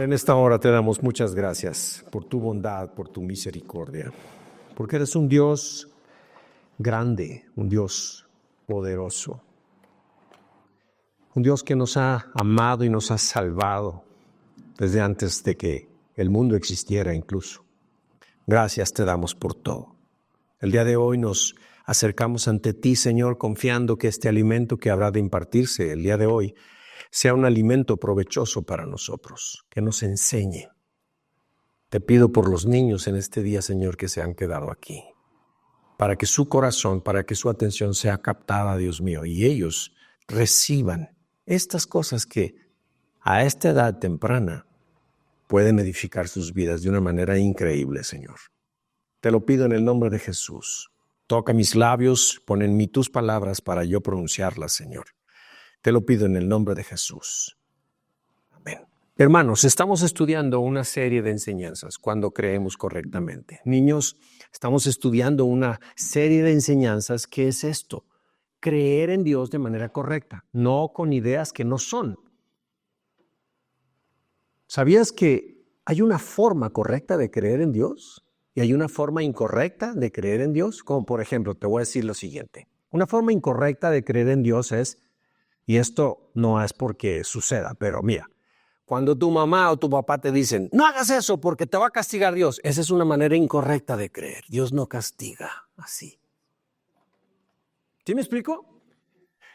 Padre, en esta hora te damos muchas gracias por tu bondad, por tu misericordia, porque eres un Dios grande, un Dios poderoso, un Dios que nos ha amado y nos ha salvado desde antes de que el mundo existiera incluso. Gracias te damos por todo. El día de hoy nos acercamos ante ti, Señor, confiando que este alimento que habrá de impartirse el día de hoy sea un alimento provechoso para nosotros, que nos enseñe. Te pido por los niños en este día, Señor, que se han quedado aquí, para que su corazón, para que su atención sea captada, Dios mío, y ellos reciban estas cosas que a esta edad temprana pueden edificar sus vidas de una manera increíble, Señor. Te lo pido en el nombre de Jesús. Toca mis labios, pon en mí tus palabras para yo pronunciarlas, Señor. Te lo pido en el nombre de Jesús. Amén. Hermanos, estamos estudiando una serie de enseñanzas cuando creemos correctamente. Niños, estamos estudiando una serie de enseñanzas que es esto: creer en Dios de manera correcta, no con ideas que no son. ¿Sabías que hay una forma correcta de creer en Dios y hay una forma incorrecta de creer en Dios? Como por ejemplo, te voy a decir lo siguiente. Una forma incorrecta de creer en Dios es, y esto no es porque suceda, pero mira, cuando tu mamá o tu papá te dicen, no hagas eso porque te va a castigar Dios, esa es una manera incorrecta de creer. Dios no castiga así. ¿Sí me explico?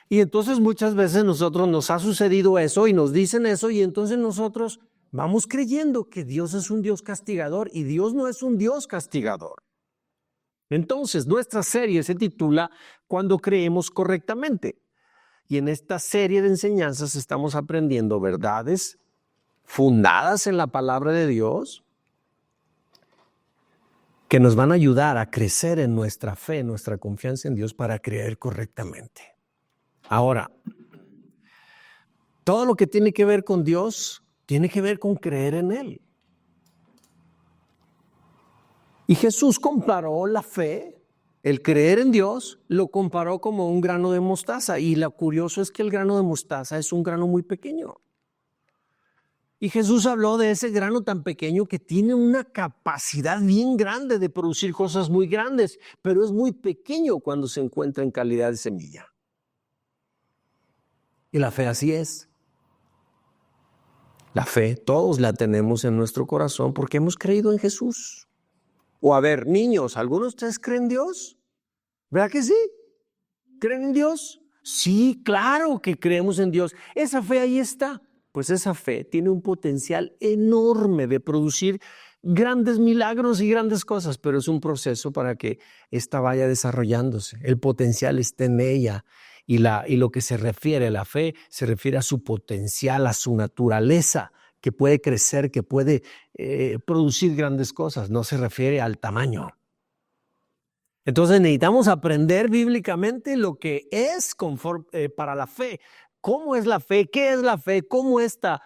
Y entonces muchas veces nosotros nos ha sucedido eso y nos dicen eso y entonces nosotros vamos creyendo que Dios es un Dios castigador y Dios no es un Dios castigador. Entonces nuestra serie se titula Cuando creemos correctamente. Y en esta serie de enseñanzas estamos aprendiendo verdades fundadas en la palabra de Dios que nos van a ayudar a crecer en nuestra fe, en nuestra confianza en Dios para creer correctamente. Ahora, todo lo que tiene que ver con Dios tiene que ver con creer en Él. Y Jesús comparó la fe, el creer en Dios, lo comparó como un grano de mostaza. Y lo curioso es que el grano de mostaza es un grano muy pequeño. Y Jesús habló de ese grano tan pequeño que tiene una capacidad bien grande de producir cosas muy grandes, pero es muy pequeño cuando se encuentra en calidad de semilla. Y la fe así es. La fe todos la tenemos en nuestro corazón porque hemos creído en Jesús. O a ver, niños, ¿algunos de ustedes creen en Dios? ¿Verdad que sí? ¿Creen en Dios? Sí, claro que creemos en Dios. Esa fe ahí está. Pues esa fe tiene un potencial enorme de producir grandes milagros y grandes cosas, pero es un proceso para que ésta vaya desarrollándose. El potencial está en ella y lo que se refiere a la fe se refiere a su potencial, a su naturaleza, que puede crecer, que puede producir grandes cosas, no se refiere al tamaño. Entonces necesitamos aprender bíblicamente lo que es para la fe. ¿Cómo es la fe? ¿Qué es la fe? ¿Cómo está?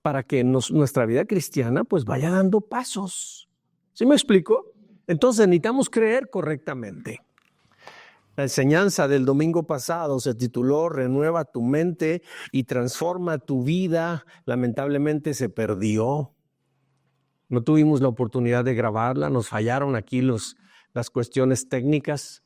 Para que nuestra vida cristiana pues vaya dando pasos. ¿Sí me explico? Entonces necesitamos creer correctamente. La enseñanza del domingo pasado se tituló Renueva tu mente y transforma tu vida. Lamentablemente se perdió. No tuvimos la oportunidad de grabarla, nos fallaron aquí las cuestiones técnicas.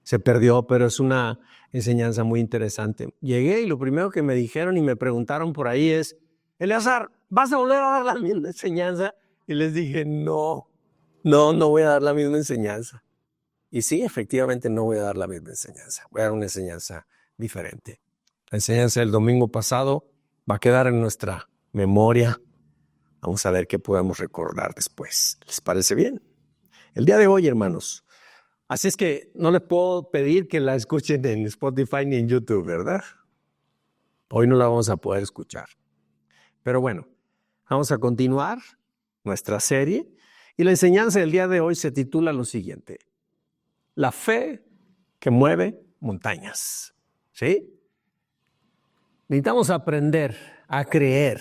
Se perdió, pero es una enseñanza muy interesante. Llegué y lo primero que me dijeron y me preguntaron por ahí es, Eleazar, ¿vas a volver a dar la misma enseñanza? Y les dije, no voy a dar la misma enseñanza. Y sí, efectivamente no voy a dar la misma enseñanza. Voy a dar una enseñanza diferente. La enseñanza del domingo pasado va a quedar en nuestra memoria. Vamos a ver qué podemos recordar después. ¿Les parece bien? El día de hoy, hermanos. Así es que no les puedo pedir que la escuchen en Spotify ni en YouTube, ¿verdad? Hoy no la vamos a poder escuchar. Pero bueno, vamos a continuar nuestra serie. Y la enseñanza del día de hoy se titula lo siguiente: la fe que mueve montañas. ¿Sí? Necesitamos aprender a creer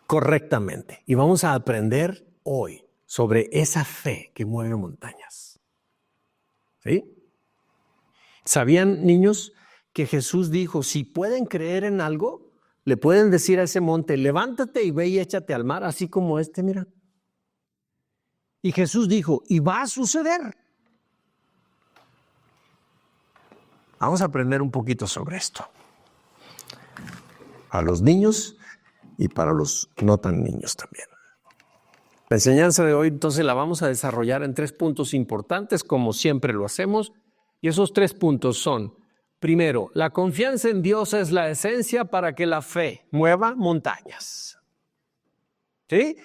correctamente. Y vamos a aprender hoy sobre esa fe que mueve montañas. ¿Sí? ¿Sabían, niños, que Jesús dijo, si pueden creer en algo, Le pueden decir a ese monte, levántate y ve y échate al mar, así como mira. Y Jesús dijo, y va a suceder. Vamos a aprender un poquito sobre esto. A los niños y para los no tan niños también. La enseñanza de hoy entonces la vamos a desarrollar en 3 puntos importantes, como siempre lo hacemos. Y esos 3 puntos son, primero, la confianza en Dios es la esencia para que la fe mueva montañas. ¿Sí?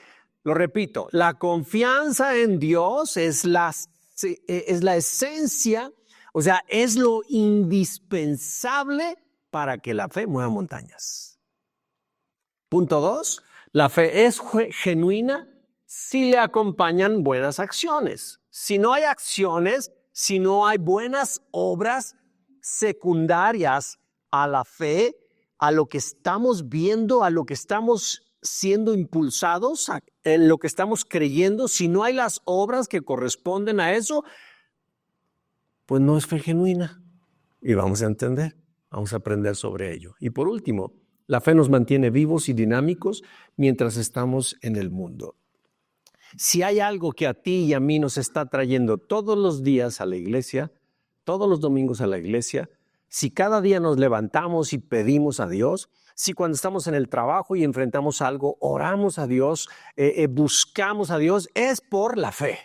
Lo repito, la confianza en Dios es la esencia, o sea, es lo indispensable para que la fe mueva montañas. Punto 2, la fe es genuina si le acompañan buenas acciones. Si no hay acciones, si no hay buenas obras secundarias a la fe, a lo que estamos viendo, a lo que estamos siendo impulsados, en lo que estamos creyendo, si no hay las obras que corresponden a eso, pues no es fe genuina. Y vamos a entender, vamos a aprender sobre ello. Y por último, la fe nos mantiene vivos y dinámicos mientras estamos en el mundo. Si hay algo que a ti y a mí nos está trayendo todos los días a la iglesia, todos los domingos a la iglesia, si cada día nos levantamos y pedimos a Dios, si cuando estamos en el trabajo y enfrentamos algo, oramos a Dios, buscamos a Dios, es por la fe.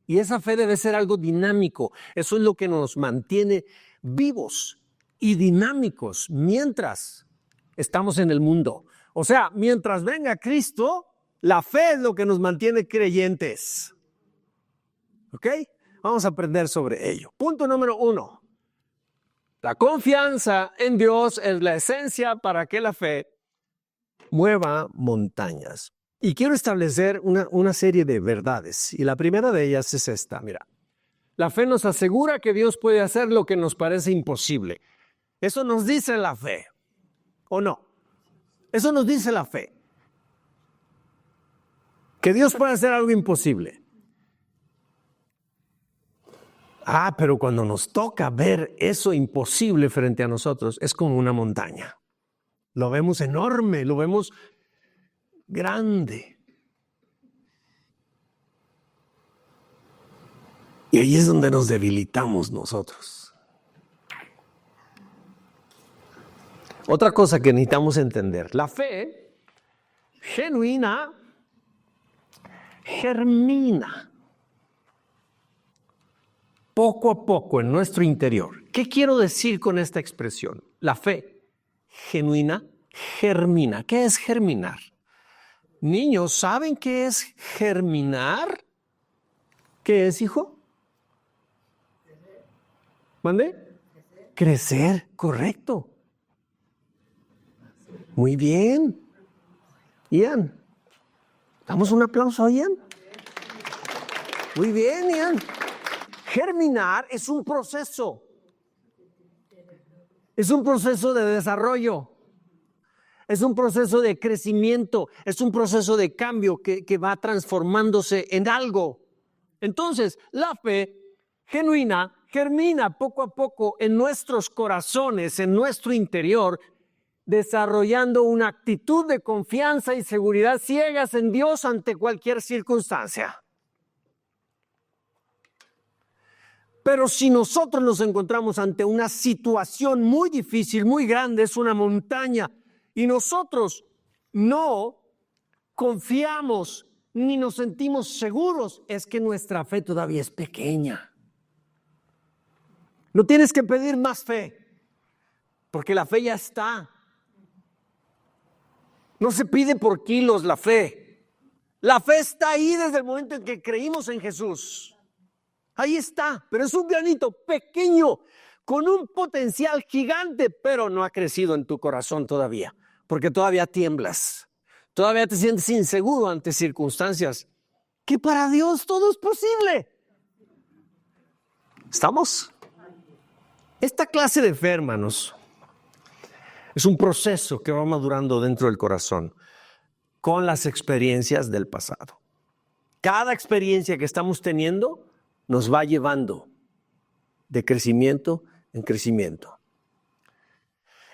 Y esa fe debe ser algo dinámico. Eso es lo que nos mantiene vivos y dinámicos mientras estamos en el mundo. O sea, mientras venga Cristo, la fe es lo que nos mantiene creyentes. ¿Ok? Vamos a aprender sobre ello. Punto número 1. La confianza en Dios es la esencia para que la fe mueva montañas. Y quiero establecer una serie de verdades. Y la primera de ellas es esta, mira. La fe nos asegura que Dios puede hacer lo que nos parece imposible. Eso nos dice la fe, ¿o no? Eso nos dice la fe. Que Dios puede hacer algo imposible. Pero cuando nos toca ver eso imposible frente a nosotros, es como una montaña. Lo vemos enorme, lo vemos grande. Y ahí es donde nos debilitamos nosotros. Otra cosa que necesitamos entender, la fe genuina germina poco a poco en nuestro interior. ¿Qué quiero decir con esta expresión? La fe genuina germina. ¿Qué es germinar? Niños, ¿saben qué es germinar? ¿Qué es, hijo? ¿Mande? Crecer, correcto. Muy bien. Ian, ¿damos un aplauso a Ian? Muy bien, Ian. Germinar es un proceso. Es un proceso de desarrollo. Es un proceso de crecimiento. Es un proceso de cambio que va transformándose en algo. Entonces, la fe genuina germina poco a poco en nuestros corazones, en nuestro interior, desarrollando una actitud de confianza y seguridad ciegas en Dios ante cualquier circunstancia. Pero si nosotros nos encontramos ante una situación muy difícil, muy grande, es una montaña, y nosotros no confiamos ni nos sentimos seguros, es que nuestra fe todavía es pequeña. No tienes que pedir más fe, porque la fe ya está. No se pide por kilos la fe. La fe está ahí desde el momento en que creímos en Jesús. Ahí está, pero es un granito pequeño, con un potencial gigante, pero no ha crecido en tu corazón todavía, porque todavía tiemblas. Todavía te sientes inseguro ante circunstancias que para Dios todo es posible. ¿Estamos? Esta clase de fe, hermanos, es un proceso que va madurando dentro del corazón con las experiencias del pasado. Cada experiencia que estamos teniendo nos va llevando de crecimiento en crecimiento.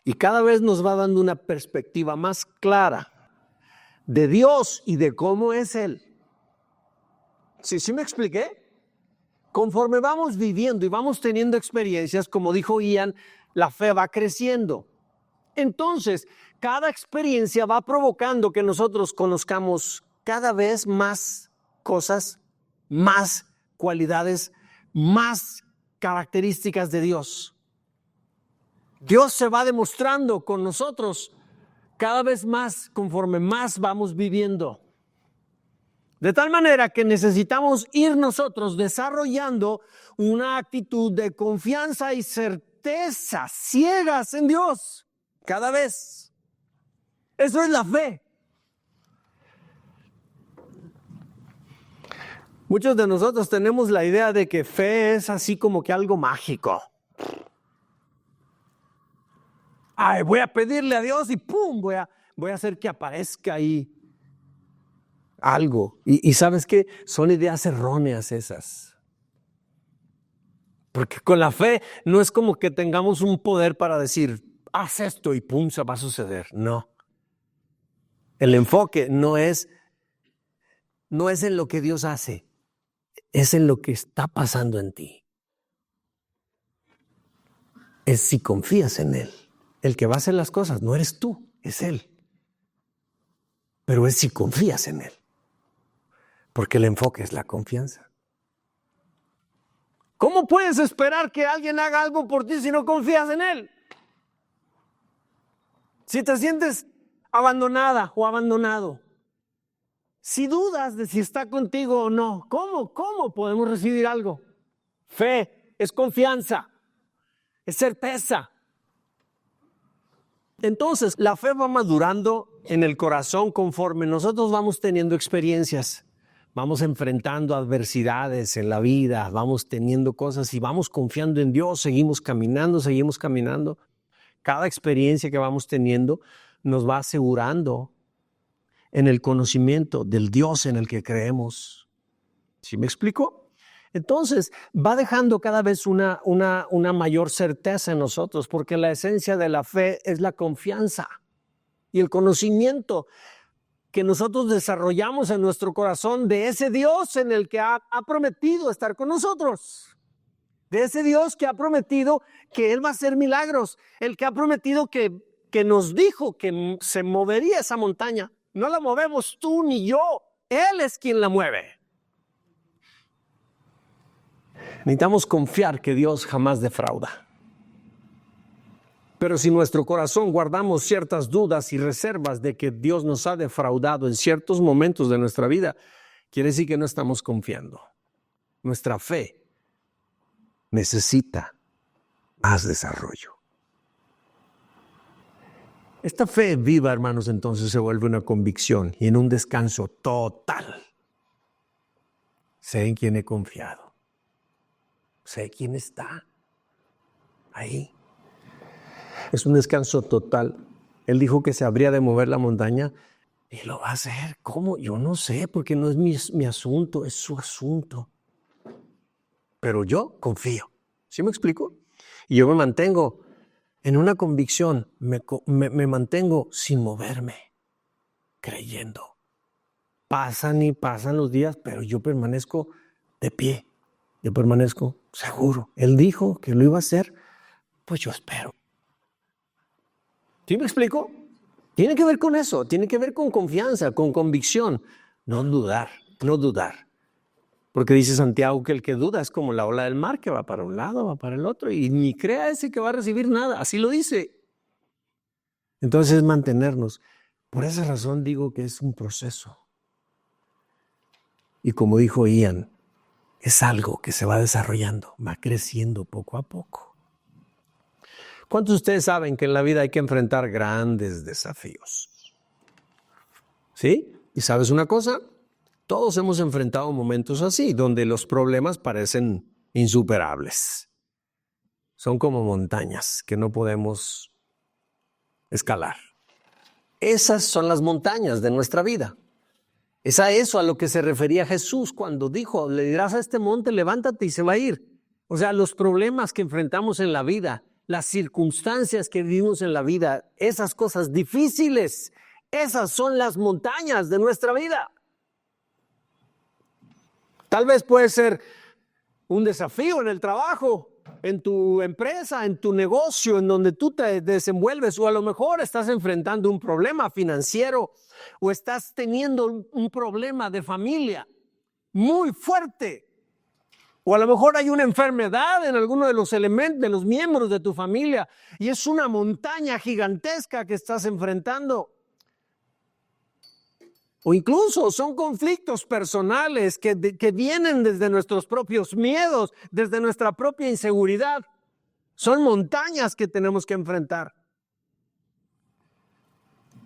Y cada vez nos va dando una perspectiva más clara de Dios y de cómo es Él. ¿Sí me expliqué? Conforme vamos viviendo y vamos teniendo experiencias, como dijo Ian, la fe va creciendo. Entonces, cada experiencia va provocando que nosotros conozcamos cada vez más cosas, más cualidades, más características de Dios. Dios se va demostrando con nosotros cada vez más conforme más vamos viviendo. De tal manera que necesitamos ir nosotros desarrollando una actitud de confianza y certeza ciegas en Dios cada vez. Eso es la fe. Muchos de nosotros tenemos la idea de que fe es así como que algo mágico. Ay, voy a pedirle a Dios y ¡pum! Voy a hacer que aparezca ahí algo. Y ¿sabes qué? Son ideas erróneas esas. Porque con la fe no es como que tengamos un poder para decir, haz esto y ¡pum! Se va a suceder. No. El enfoque no es en lo que Dios hace, es en lo que está pasando en ti. Es si confías en Él. El que va a hacer las cosas no eres tú, es Él. Pero es si confías en Él. Porque el enfoque es la confianza. ¿Cómo puedes esperar que alguien haga algo por ti si no confías en Él? Si te sientes abandonada o abandonado, si dudas de si está contigo o no, ¿cómo podemos recibir algo? Fe es confianza, es certeza. Entonces, la fe va madurando en el corazón conforme nosotros vamos teniendo experiencias. Vamos enfrentando adversidades en la vida, vamos teniendo cosas y vamos confiando en Dios, seguimos caminando. Cada experiencia que vamos teniendo nos va asegurando en el conocimiento del Dios en el que creemos. ¿Sí me explico? Entonces, va dejando cada vez una mayor certeza en nosotros, porque la esencia de la fe es la confianza y el conocimiento que nosotros desarrollamos en nuestro corazón de ese Dios en el que ha prometido estar con nosotros. De ese Dios que ha prometido que Él va a hacer milagros. El que ha prometido que nos dijo que se movería esa montaña. No la movemos tú ni yo. Él es quien la mueve. Necesitamos confiar que Dios jamás defrauda. Pero si en nuestro corazón guardamos ciertas dudas y reservas de que Dios nos ha defraudado en ciertos momentos de nuestra vida, quiere decir que no estamos confiando. Nuestra fe necesita más desarrollo. Esta fe viva, hermanos, entonces se vuelve una convicción y en un descanso total. Sé en quién he confiado. Sé quién está ahí. Es un descanso total. Él dijo que se habría de mover la montaña y lo va a hacer. ¿Cómo? Yo no sé, porque no es mi asunto, es su asunto. Pero yo confío. ¿Sí me explico? Y yo me mantengo en una convicción, me mantengo sin moverme, creyendo. Pasan y pasan los días, pero yo permanezco de pie. Yo permanezco seguro. Él dijo que lo iba a hacer, pues yo espero. ¿Sí me explico? Tiene que ver con eso, tiene que ver con confianza, con convicción. No dudar. Porque dice Santiago que el que duda es como la ola del mar que va para un lado, va para el otro y ni crea ese que va a recibir nada. Así lo dice. Entonces es mantenernos. Por esa razón digo que es un proceso. Y como dijo Ian, es algo que se va desarrollando, va creciendo poco a poco. ¿Cuántos de ustedes saben que en la vida hay que enfrentar grandes desafíos? ¿Sí? ¿Y sabes una cosa? Todos hemos enfrentado momentos así, donde los problemas parecen insuperables. Son como montañas que no podemos escalar. Esas son las montañas de nuestra vida. Es a eso a lo que se refería Jesús cuando dijo, le dirás a este monte, levántate y se va a ir. O sea, los problemas que enfrentamos en la vida las circunstancias que vivimos en la vida, esas cosas difíciles, esas son las montañas de nuestra vida. Tal vez puede ser un desafío en el trabajo, en tu empresa, en tu negocio, en donde tú te desenvuelves, o a lo mejor estás enfrentando un problema financiero o estás teniendo un problema de familia muy fuerte. O a lo mejor hay una enfermedad en alguno de los elementos, de los miembros de tu familia, y es una montaña gigantesca que estás enfrentando. O incluso son conflictos personales que vienen desde nuestros propios miedos, desde nuestra propia inseguridad. Son montañas que tenemos que enfrentar.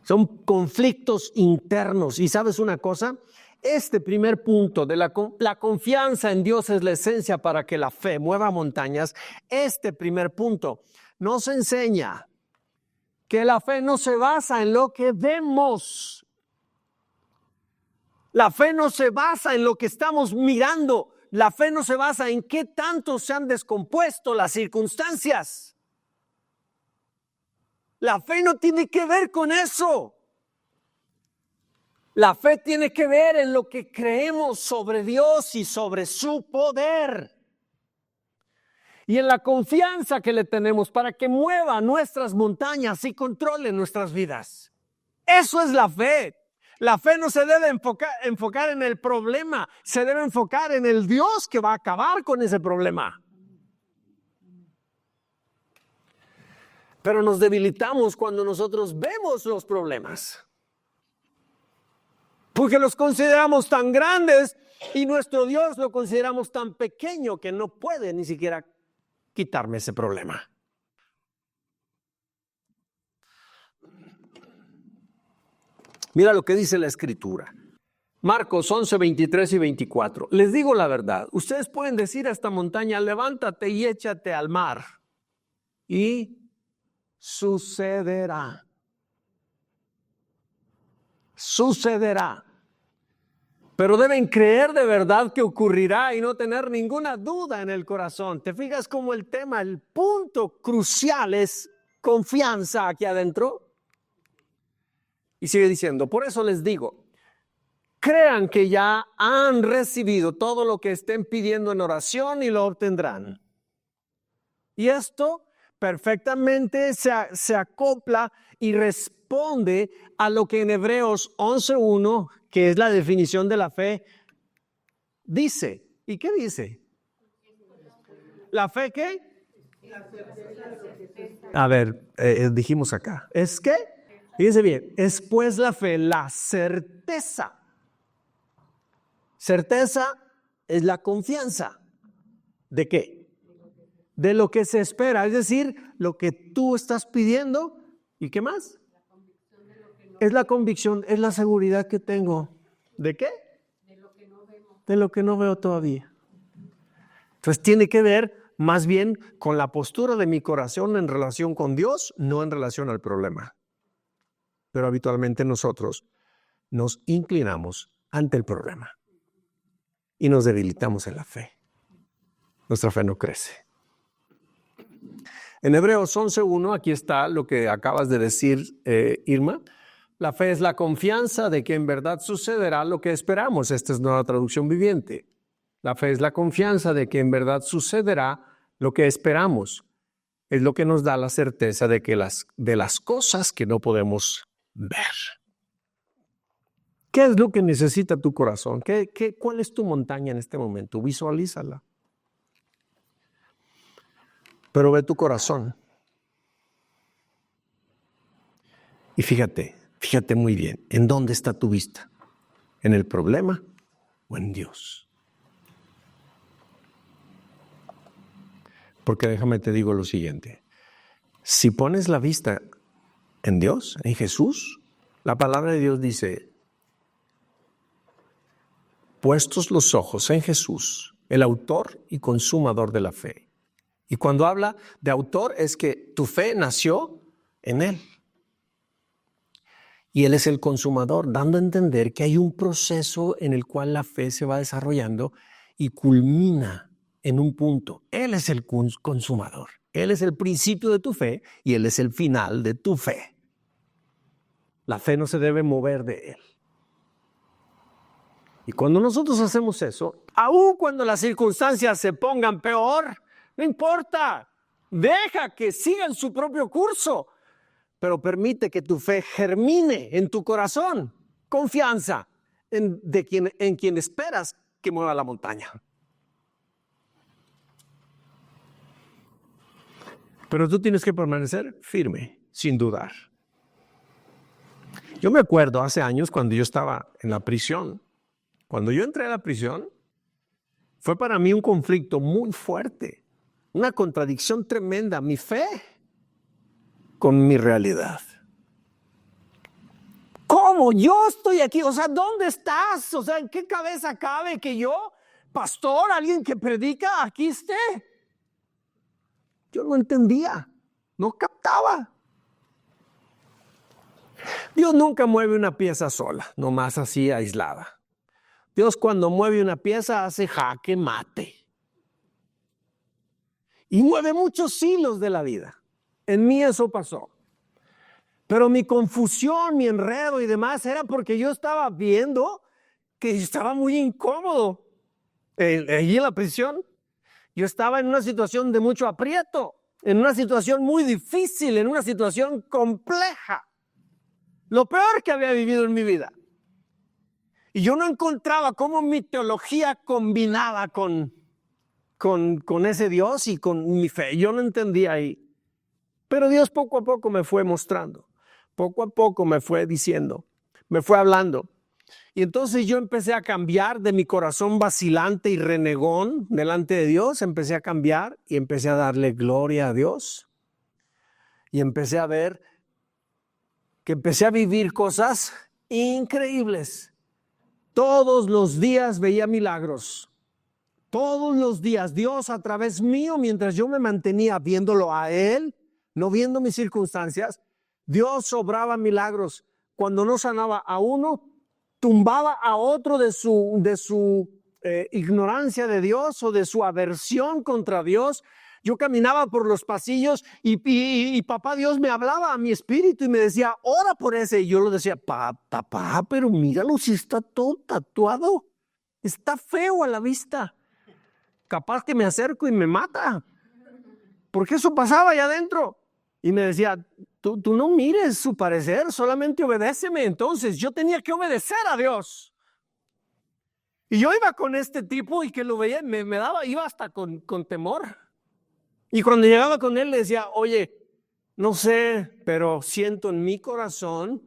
Son conflictos internos. ¿Y sabes una cosa? Este primer punto de la confianza en Dios es la esencia para que la fe mueva montañas. Este primer punto nos enseña que la fe no se basa en lo que vemos. La fe no se basa en lo que estamos mirando. La fe no se basa en qué tanto se han descompuesto las circunstancias. La fe no tiene que ver con eso. La fe tiene que ver en lo que creemos sobre Dios y sobre su poder. Y en la confianza que le tenemos para que mueva nuestras montañas y controle nuestras vidas. Eso es la fe. La fe no se debe enfocar en el problema, se debe enfocar en el Dios que va a acabar con ese problema. Pero nos debilitamos cuando nosotros vemos los problemas, porque los consideramos tan grandes y nuestro Dios lo consideramos tan pequeño que no puede ni siquiera quitarme ese problema. Mira lo que dice la Escritura. Marcos 11, 23 y 24. Les digo la verdad. Ustedes pueden decir a esta montaña, levántate y échate al mar. Y sucederá. Sucederá. Pero deben creer de verdad que ocurrirá y no tener ninguna duda en el corazón. ¿Te fijas cómo el tema, el punto crucial es confianza aquí adentro? Y sigue diciendo, por eso les digo, crean que ya han recibido todo lo que estén pidiendo en oración y lo obtendrán. Y esto perfectamente se acopla y responde a lo que en Hebreos 11:1, que es la definición de la fe, dice. ¿Y qué dice? ¿La fe qué? A ver, dijimos acá. ¿Es qué? Fíjense bien, es pues la fe la certeza. Certeza es la confianza. ¿De qué? De lo que se espera, es decir, lo que tú estás pidiendo. ¿Y qué más? Es la convicción, es la seguridad que tengo. ¿De qué? De lo que no vemos. De lo que no veo todavía. Entonces tiene que ver más bien con la postura de mi corazón en relación con Dios, no en relación al problema. Pero habitualmente nosotros nos inclinamos ante el problema y nos debilitamos en la fe. Nuestra fe no crece. En Hebreos 11:1, aquí está lo que acabas de decir, Irma. La fe es la confianza de que en verdad sucederá lo que esperamos. Esta es nueva traducción viviente. La fe es la confianza de que en verdad sucederá lo que esperamos. Es lo que nos da la certeza de que de las cosas que no podemos ver. ¿Qué es lo que necesita tu corazón? ¿Cuál es tu montaña en este momento? Visualízala. Pero ve tu corazón. Y fíjate muy bien, ¿en dónde está tu vista? ¿En el problema o en Dios? Porque déjame te digo lo siguiente. Si pones la vista en Dios, en Jesús, la palabra de Dios dice, puestos los ojos en Jesús, el autor y consumador de la fe. Y cuando habla de autor es que tu fe nació en Él. Y Él es el consumador, dando a entender que hay un proceso en el cual la fe se va desarrollando y culmina en un punto. Él es el consumador. Él es el principio de tu fe y Él es el final de tu fe. La fe no se debe mover de Él. Y cuando nosotros hacemos eso, aun cuando las circunstancias se pongan peor, no importa, deja que sigan su propio curso, pero permite que tu fe germine en tu corazón. Confianza en quien esperas que mueva la montaña. Pero tú tienes que permanecer firme, sin dudar. Yo me acuerdo hace años cuando yo estaba en la prisión. Cuando yo entré a la prisión, fue para mí un conflicto muy fuerte, una contradicción tremenda, mi fe con mi realidad. ¿Cómo? Yo estoy aquí, o sea, ¿dónde estás? O sea, ¿en qué cabeza cabe que yo, pastor, alguien que predica, aquí esté? Yo no entendía, no captaba. Dios nunca mueve una pieza sola, nomás así aislada. Dios cuando mueve una pieza hace jaque mate. Y mueve muchos hilos de la vida. En mí eso pasó. Pero mi confusión, mi enredo y demás era porque yo estaba viendo que estaba muy incómodo. Allí en la prisión, yo estaba en una situación de mucho aprieto, en una situación muy difícil, en una situación compleja. Lo peor que había vivido en mi vida. Y yo no encontraba cómo mi teología combinaba con ese Dios y con mi fe. Yo no entendía ahí. Pero Dios poco a poco me fue mostrando. Poco a poco me fue diciendo, me fue hablando. Y entonces yo empecé a cambiar de mi corazón vacilante y renegón delante de Dios. Empecé a cambiar y empecé a darle gloria a Dios. Y empecé a ver que empecé a vivir cosas increíbles. Todos los días veía milagros. Todos los días Dios a través mío, mientras yo me mantenía viéndolo a Él, no viendo mis circunstancias, Dios obraba milagros. Cuando no sanaba a uno, tumbaba a otro de su ignorancia de Dios o de su aversión contra Dios. Yo caminaba por los pasillos y papá Dios me hablaba a mi espíritu y me decía, ora por ese. Y yo lo decía, papá, pero míralo si está todo tatuado. Está feo a la vista. Capaz que me acerco y me mata. Porque eso pasaba allá adentro. Y me decía, tú no mires su parecer, solamente obedéceme. Entonces yo tenía que obedecer a Dios. Y yo iba con este tipo y que lo veía, iba hasta con temor. Y cuando llegaba con él le decía, oye, no sé, pero siento en mi corazón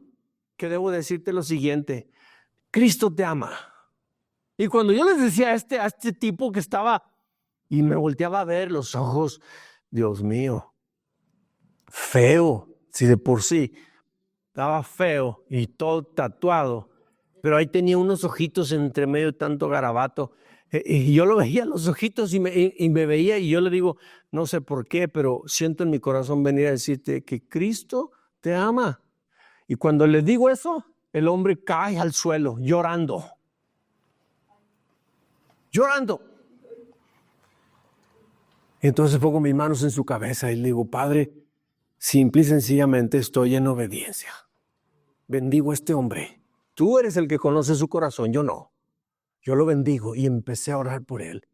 que debo decirte lo siguiente, Cristo te ama. Y cuando yo les decía a este tipo que estaba, y me volteaba a ver los ojos, Dios mío, feo, si de por sí estaba feo y todo tatuado, pero ahí tenía unos ojitos entre medio de tanto garabato. Y yo lo veía los ojitos y me veía y yo le digo, no sé por qué, pero siento en mi corazón venir a decirte que Cristo te ama. Y cuando le digo eso, el hombre cae al suelo llorando. Llorando. Entonces pongo mis manos en su cabeza y le digo, Padre, simple y sencillamente estoy en obediencia. Bendigo a este hombre. Tú eres el que conoce su corazón, yo no. Yo lo bendigo y empecé a orar por él.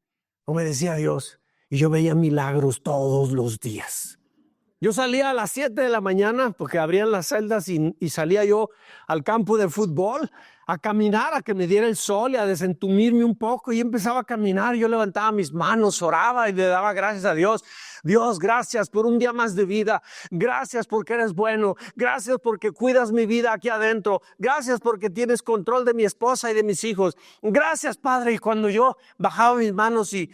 Obedecía a Dios y yo veía milagros todos los días. Yo salía a las 7 de la mañana porque abrían las celdas y salía yo al campo de fútbol a caminar, a que me diera el sol y a desentumirme un poco. Y empezaba a caminar, yo levantaba mis manos, oraba y le daba gracias a Dios. Dios, gracias por un día más de vida. Gracias porque eres bueno. Gracias porque cuidas mi vida aquí adentro. Gracias porque tienes control de mi esposa y de mis hijos. Gracias, Padre. Y cuando yo bajaba mis manos y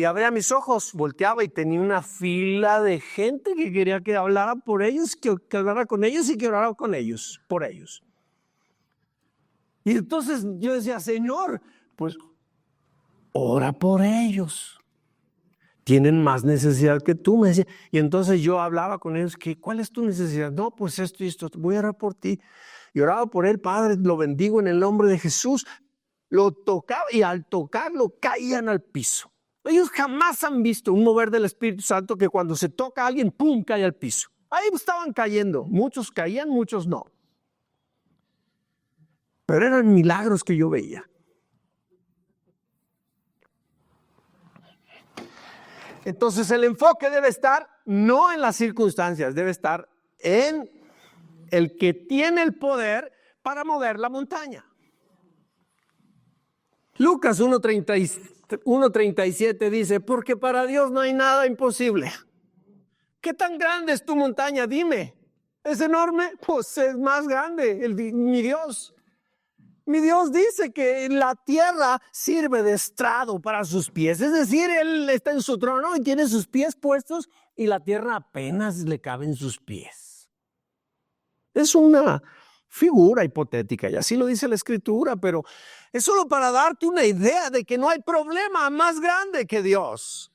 abría mis ojos, volteaba y tenía una fila de gente que quería que hablara por ellos, que hablara con ellos y que orara con ellos, por ellos. Y entonces yo decía, Señor, pues ora por ellos. Tienen más necesidad que tú, me decía. Y entonces yo hablaba con ellos, ¿cuál es tu necesidad? No, pues esto y esto, voy a orar por ti. Y oraba por él, Padre, lo bendigo en el nombre de Jesús. Lo tocaba y al tocarlo caían al piso. Ellos jamás han visto un mover del Espíritu Santo que cuando se toca a alguien, ¡pum!, cae al piso. Ahí estaban cayendo. Muchos caían, muchos no. Pero eran milagros que yo veía. Entonces el enfoque debe estar no en las circunstancias, debe estar en el que tiene el poder para mover la montaña. Lucas 1:37 dice, porque para Dios no hay nada imposible. ¿Qué tan grande es tu montaña? Dime. ¿Es enorme? Pues es más grande mi Dios. Mi Dios dice que la tierra sirve de estrado para sus pies. Es decir, Él está en su trono y tiene sus pies puestos y la tierra apenas le cabe en sus pies. Es una figura hipotética y así lo dice la Escritura, pero es solo para darte una idea de que no hay problema más grande que Dios.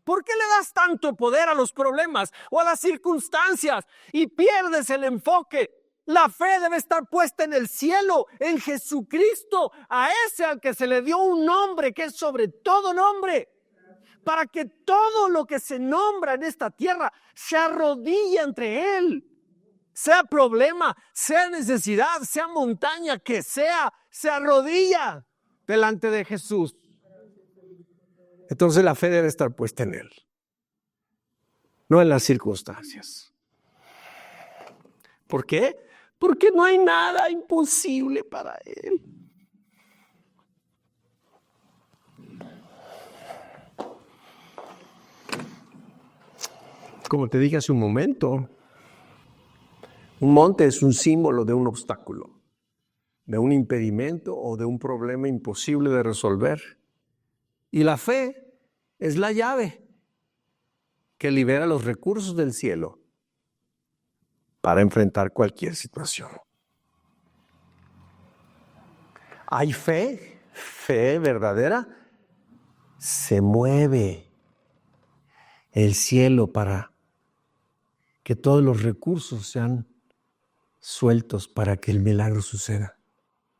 ¿Por qué le das tanto poder a los problemas o a las circunstancias y pierdes el enfoque? La fe debe estar puesta en el cielo, en Jesucristo, a ese al que se le dio un nombre que es sobre todo nombre, para que todo lo que se nombra en esta tierra se arrodille ante Él. Sea problema, sea necesidad, sea montaña, que sea, se arrodilla delante de Jesús. Entonces la fe debe estar puesta en Él, no en las circunstancias. ¿Por qué? Porque no hay nada imposible para Él. Como te dije hace un momento, un monte es un símbolo de un obstáculo, de un impedimento o de un problema imposible de resolver. Y la fe es la llave que libera los recursos del cielo para enfrentar cualquier situación. Hay fe, fe verdadera, se mueve el cielo para que todos los recursos sean sueltos para que el milagro suceda.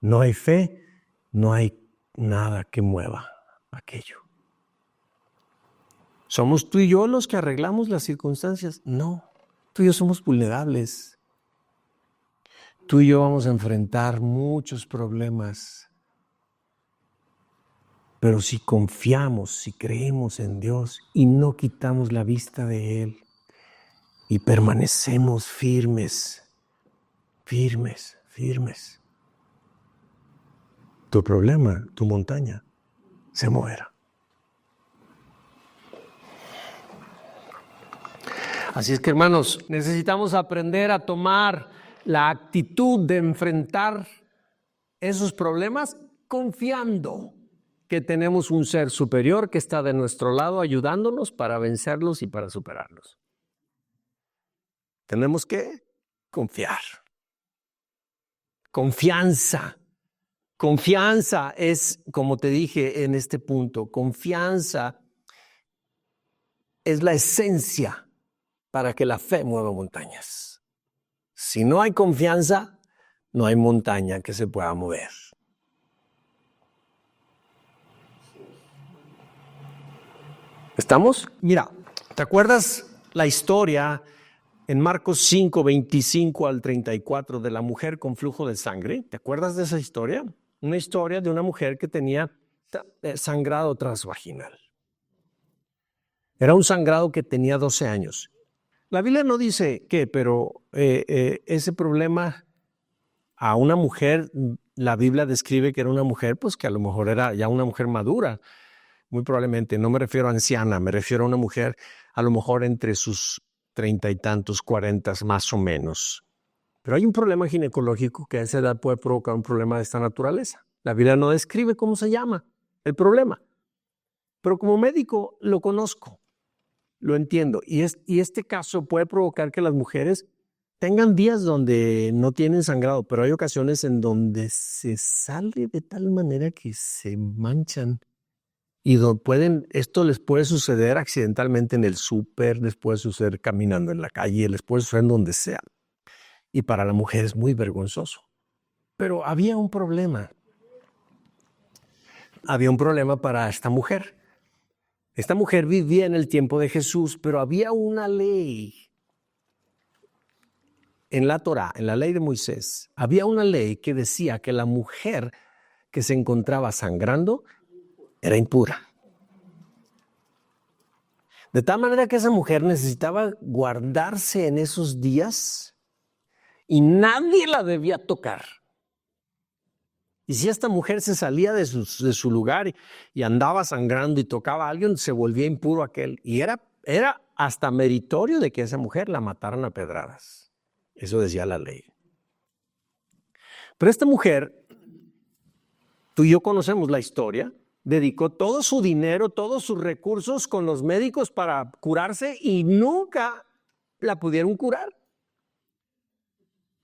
No hay fe, no hay nada que mueva aquello. ¿Somos tú y yo los que arreglamos las circunstancias? No. Tú y yo somos vulnerables. Tú y yo vamos a enfrentar muchos problemas. Pero si confiamos, si creemos en Dios y no quitamos la vista de Él y permanecemos firmes, tu problema, tu montaña, se moverá. Así es que, hermanos, necesitamos aprender a tomar la actitud de enfrentar esos problemas confiando que tenemos un ser superior que está de nuestro lado ayudándonos para vencerlos y para superarlos. Tenemos que confiar. Confianza. Confianza es, como te dije en este punto, confianza es la esencia para que la fe mueva montañas. Si no hay confianza, no hay montaña que se pueda mover. ¿Estamos? Mira, ¿te acuerdas la historia en Marcos 5, 25 al 34 de la mujer con flujo de sangre? ¿Te acuerdas de esa historia? Una historia de una mujer que tenía sangrado transvaginal. Era un sangrado que tenía 12 años. La Biblia no dice qué, pero ese problema a una mujer, la Biblia describe que era una mujer, pues que a lo mejor era ya una mujer madura, muy probablemente. No me refiero a anciana, me refiero a una mujer a lo mejor entre sus 30 y tantos, 40 más o menos. Pero hay un problema ginecológico que a esa edad puede provocar un problema de esta naturaleza. La Biblia no describe cómo se llama el problema, pero como médico lo conozco. Lo entiendo. Y este caso puede provocar que las mujeres tengan días donde no tienen sangrado, pero hay ocasiones en donde se sale de tal manera que se manchan. Y esto les puede suceder accidentalmente en el súper, les puede suceder caminando en la calle, les puede suceder en donde sea. Y para la mujer es muy vergonzoso. Pero había un problema. Había un problema para esta mujer. Esta mujer vivía en el tiempo de Jesús, pero había una ley en la Torá, en la ley de Moisés. Había una ley que decía que la mujer que se encontraba sangrando era impura. De tal manera que esa mujer necesitaba guardarse en esos días y nadie la debía tocar. Y si esta mujer se salía de su lugar y andaba sangrando y tocaba a alguien, se volvía impuro aquel. Y era hasta meritorio de que esa mujer la mataran a pedradas. Eso decía la ley. Pero esta mujer, tú y yo conocemos la historia, dedicó todo su dinero, todos sus recursos con los médicos para curarse y nunca la pudieron curar.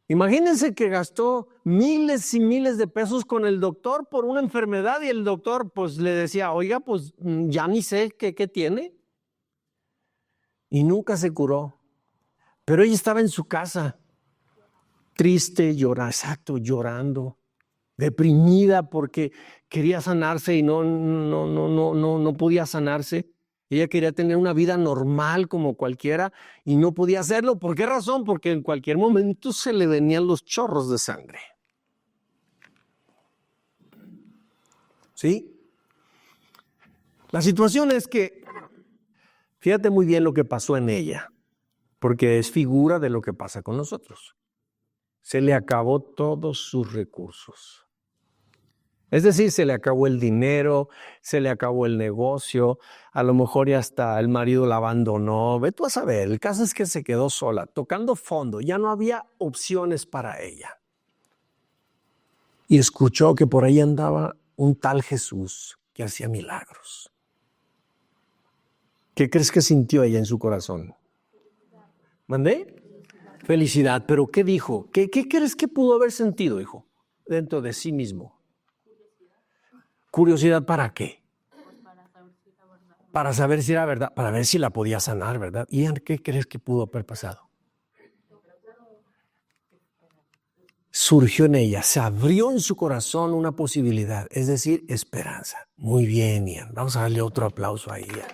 Imagínense que gastó miles y miles de pesos con el doctor por una enfermedad y el doctor pues le decía, oiga, pues ya ni sé qué tiene. Y nunca se curó. Pero ella estaba en su casa, triste, llorando, deprimida porque quería sanarse y no podía sanarse. Ella quería tener una vida normal como cualquiera y no podía hacerlo. ¿Por qué razón? Porque en cualquier momento se le venían los chorros de sangre. ¿Sí? La situación es que, fíjate muy bien lo que pasó en ella, porque es figura de lo que pasa con nosotros. Se le acabó todos sus recursos. Es decir, se le acabó el dinero, se le acabó el negocio, a lo mejor ya hasta el marido la abandonó. Ve tú a saber, el caso es que se quedó sola, tocando fondo, ya no había opciones para ella. Y escuchó que por ahí andaba un tal Jesús que hacía milagros. ¿Qué crees que sintió ella en su corazón? ¿Mandé? Felicidad, pero ¿qué dijo? ¿Qué crees que pudo haber sentido, hijo, dentro de sí mismo? ¿Curiosidad para qué? Para saber si era verdad, para ver si la podía sanar, ¿verdad? ¿Y qué crees que pudo haber pasado? Surgió en ella, se abrió en su corazón una posibilidad, es decir, esperanza. Muy bien, Ian. Vamos a darle otro aplauso a ella.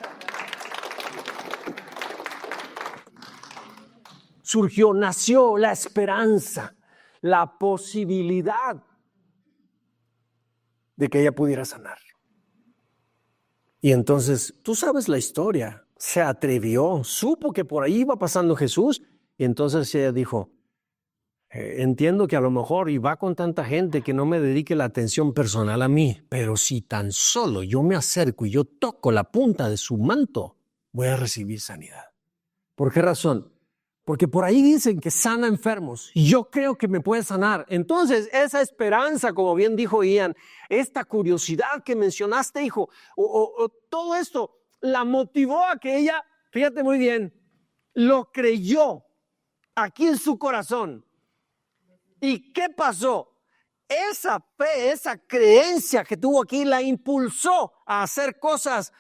Nació la esperanza, la posibilidad de que ella pudiera sanar. Y entonces, tú sabes la historia, se atrevió, supo que por ahí iba pasando Jesús, y entonces ella dijo, entiendo que a lo mejor y va con tanta gente que no me dedique la atención personal a mí, pero si tan solo yo me acerco y yo toco la punta de su manto, voy a recibir sanidad. ¿Por qué razón? Porque por ahí dicen que sana enfermos y yo creo que me puede sanar. Entonces, esa esperanza, como bien dijo Ian, esta curiosidad que mencionaste, hijo, todo esto la motivó a que ella, fíjate muy bien, lo creyó aquí en su corazón. ¿Y qué pasó? Esa fe, esa creencia que tuvo aquí la impulsó a hacer cosas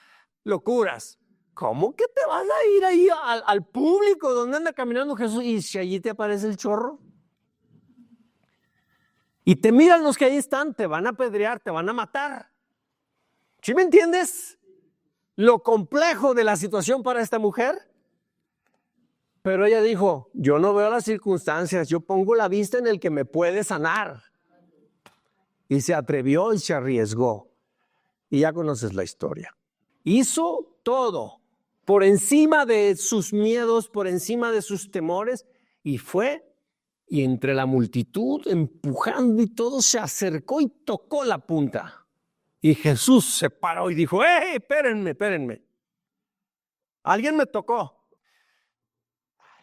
locuras. ¿Cómo que te vas a ir ahí al público donde anda caminando Jesús y si allí te aparece el chorro? Y te miran los que ahí están, te van a apedrear, te van a matar. ¿Sí me entiendes? Lo complejo de la situación para esta mujer. Pero ella dijo, yo no veo las circunstancias, yo pongo la vista en el que me puede sanar. Y se atrevió y se arriesgó. Y ya conoces la historia. Hizo todo por encima de sus miedos, por encima de sus temores, y fue, y entre la multitud, empujando y todo, se acercó y tocó la punta. Y Jesús se paró y dijo, ¡hey, espérenme! Alguien me tocó.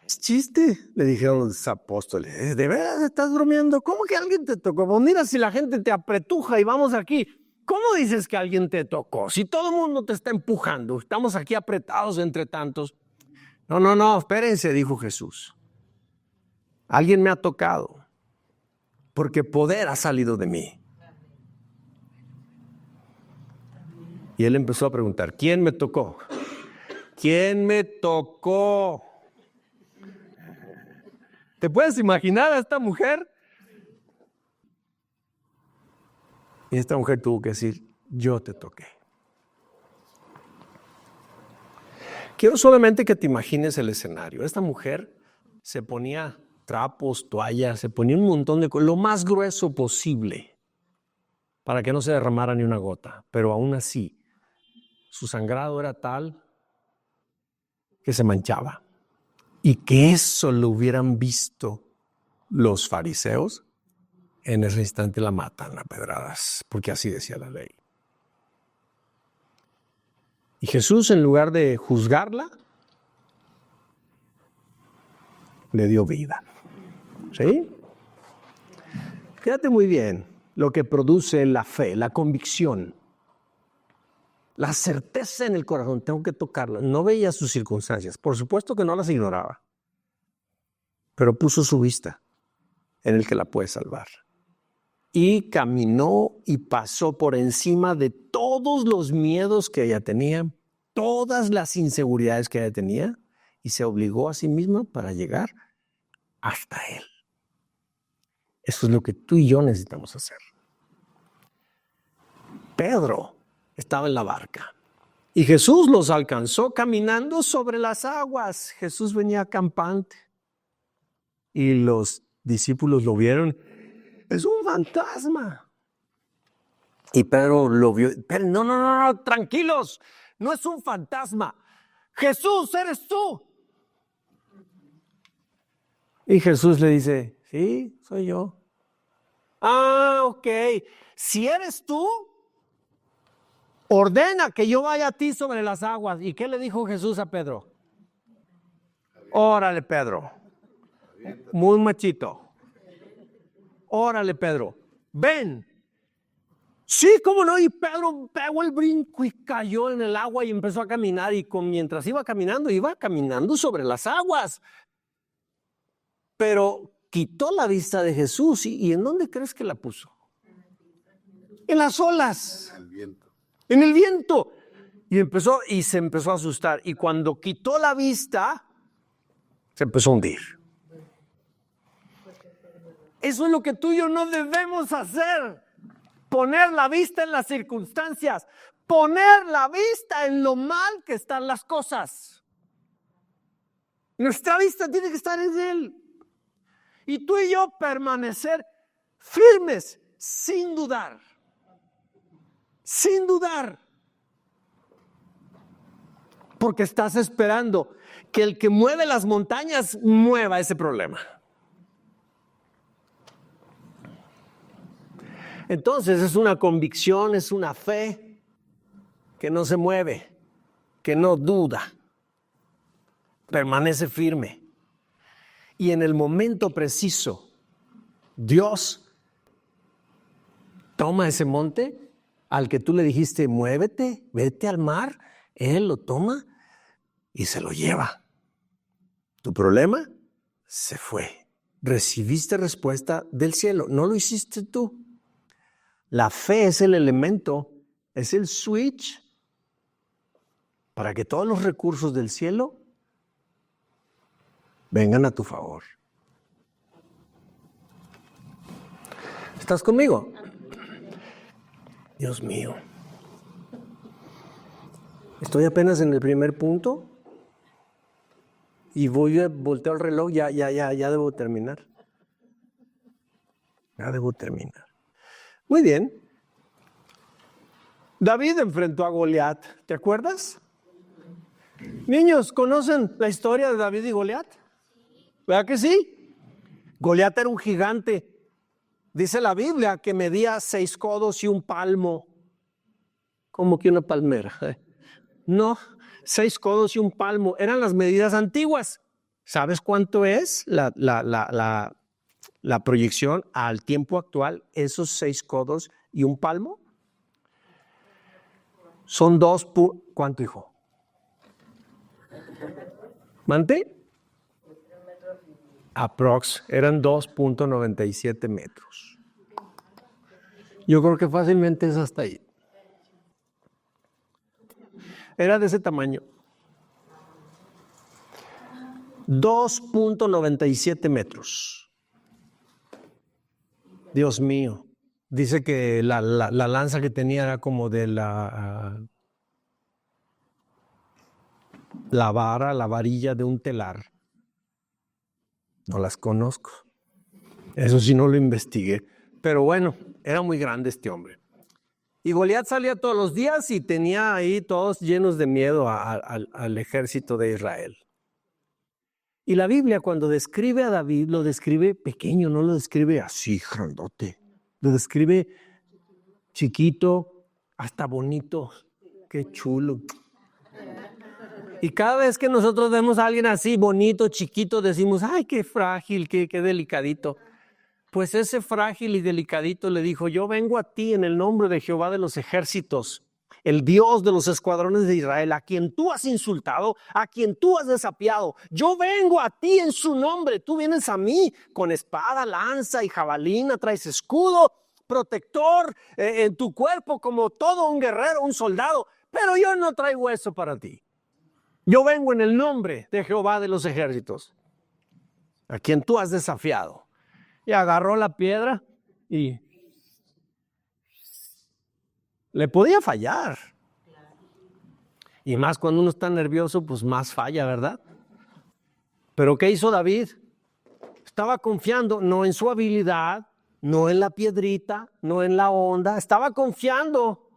Es chiste, le dijeron los apóstoles. ¿De veras estás bromeando? ¿Cómo que alguien te tocó? Pues mira, si la gente te apretuja y vamos aquí. ¿Cómo dices que alguien te tocó? Si todo el mundo te está empujando, estamos aquí apretados entre tantos. No, espérense, dijo Jesús. Alguien me ha tocado, porque poder ha salido de mí. Y él empezó a preguntar, ¿quién me tocó? ¿Quién me tocó? ¿Te puedes imaginar a esta mujer? Y esta mujer tuvo que decir, yo te toqué. Quiero solamente que te imagines el escenario. Esta mujer se ponía trapos, toallas, se ponía un montón de cosas, lo más grueso posible, para que no se derramara ni una gota. Pero aún así, su sangrado era tal que se manchaba. Y que eso lo hubieran visto los fariseos, en ese instante la matan a pedradas, porque así decía la ley. Y Jesús, en lugar de juzgarla, le dio vida. ¿Sí? Fíjate muy bien lo que produce la fe, la convicción, la certeza en el corazón. Tengo que tocarla. No veía sus circunstancias. Por supuesto que no las ignoraba, pero puso su vista en el que la puede salvar. Y caminó y pasó por encima de todos los miedos que ella tenía, todas las inseguridades que ella tenía, y se obligó a sí misma para llegar hasta Él. Eso es lo que tú y yo necesitamos hacer. Pedro estaba en la barca y Jesús los alcanzó caminando sobre las aguas. Jesús venía campante y los discípulos lo vieron. Es un fantasma. Y Pedro lo vio. Pero no, tranquilos. No es un fantasma. Jesús, eres tú. Y Jesús le dice, sí, soy yo. Ah, ok. Si eres tú, ordena que yo vaya a ti sobre las aguas. ¿Y qué le dijo Jesús a Pedro? Órale, Pedro. Muy machito. Órale, Pedro. Ven. Sí, cómo no. Y Pedro pegó el brinco y cayó en el agua y empezó a caminar. Y mientras iba caminando sobre las aguas. Pero quitó la vista de Jesús. ¿Y en dónde crees que la puso? En las olas. En el viento. Y se empezó a asustar. Y cuando quitó la vista, se empezó a hundir. Eso es lo que tú y yo no debemos hacer. Poner la vista en las circunstancias. Poner la vista en lo mal que están las cosas. Nuestra vista tiene que estar en Él. Y tú y yo permanecer firmes, sin dudar. Sin dudar. Porque estás esperando que el que mueve las montañas mueva ese problema. Entonces es una convicción, es una fe que no se mueve, que no duda, permanece firme. Y en el momento preciso, Dios toma ese monte al que tú le dijiste, muévete, vete al mar. Él lo toma y se lo lleva. Tu problema se fue. Recibiste respuesta del cielo, no lo hiciste tú. La fe es el elemento, es el switch para que todos los recursos del cielo vengan a tu favor. ¿Estás conmigo? Dios mío. Estoy apenas en el primer punto y voy a voltear el reloj, ya debo terminar. Ya debo terminar. Muy bien. David enfrentó a Goliat, ¿te acuerdas? Niños, ¿conocen la historia de David y Goliat? ¿Verdad que sí? Goliat era un gigante. Dice la Biblia que medía 6 codos y un palmo. Como que una palmera. No, 6 codos y un palmo. Eran las medidas antiguas. ¿Sabes cuánto es la proyección al tiempo actual? Esos 6 codos y un palmo. Son ¿cuánto, hijo? ¿Mante? Aprox, eran 2.97 metros. Yo creo que fácilmente es hasta ahí. Era de ese tamaño. 2.97 metros. Dios mío. Dice que la lanza que tenía era como de la la vara, la varilla de un telar. No las conozco. Eso sí no lo investigué. Pero bueno, era muy grande este hombre. Y Goliat salía todos los días y tenía ahí todos llenos de miedo al ejército de Israel. Y la Biblia cuando describe a David, lo describe pequeño, no lo describe así, grandote. Lo describe chiquito, hasta bonito. Qué chulo. Y cada vez que nosotros vemos a alguien así, bonito, chiquito, decimos, ay, qué frágil, qué delicadito. Pues ese frágil y delicadito le dijo, yo vengo a ti en el nombre de Jehová de los ejércitos, el Dios de los escuadrones de Israel, a quien tú has insultado, a quien tú has desafiado. Yo vengo a ti en su nombre. Tú vienes a mí con espada, lanza y jabalina, traes escudo, protector en tu cuerpo como todo un guerrero, un soldado. Pero yo no traigo eso para ti. Yo vengo en el nombre de Jehová de los ejércitos, a quien tú has desafiado. Y agarró la piedra y le podía fallar. Y más cuando uno está nervioso, pues más falla, ¿verdad? Pero ¿qué hizo David? Estaba confiando no en su habilidad, no en la piedrita, no en la onda. Estaba confiando.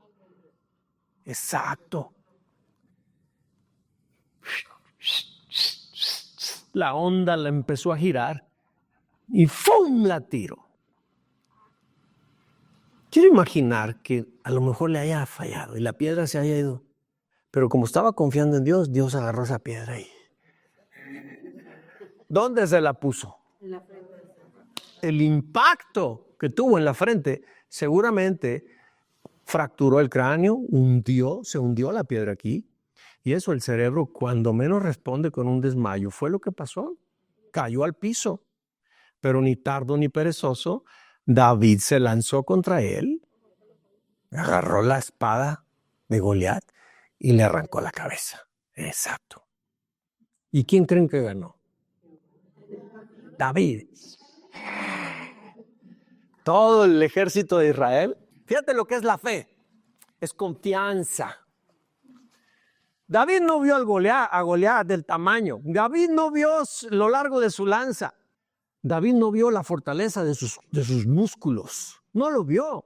Exacto. La onda la empezó a girar y ¡fum! La tiró. Quiero imaginar que a lo mejor le haya fallado y la piedra se haya ido. Pero como estaba confiando en Dios, Dios agarró esa piedra y ¿dónde se la puso? En la frente. El impacto que tuvo en la frente seguramente fracturó el cráneo, se hundió la piedra aquí. Y eso el cerebro cuando menos responde con un desmayo. Fue lo que pasó. Cayó al piso. Pero ni tardo ni perezoso, David se lanzó contra él, agarró la espada de Goliat y le arrancó la cabeza. Exacto. ¿Y quién creen que ganó? David. Todo el ejército de Israel. Fíjate lo que es la fe. Es confianza. David no vio a Goliat del tamaño. David no vio lo largo de su lanza. David no vio la fortaleza de sus músculos. No lo vio.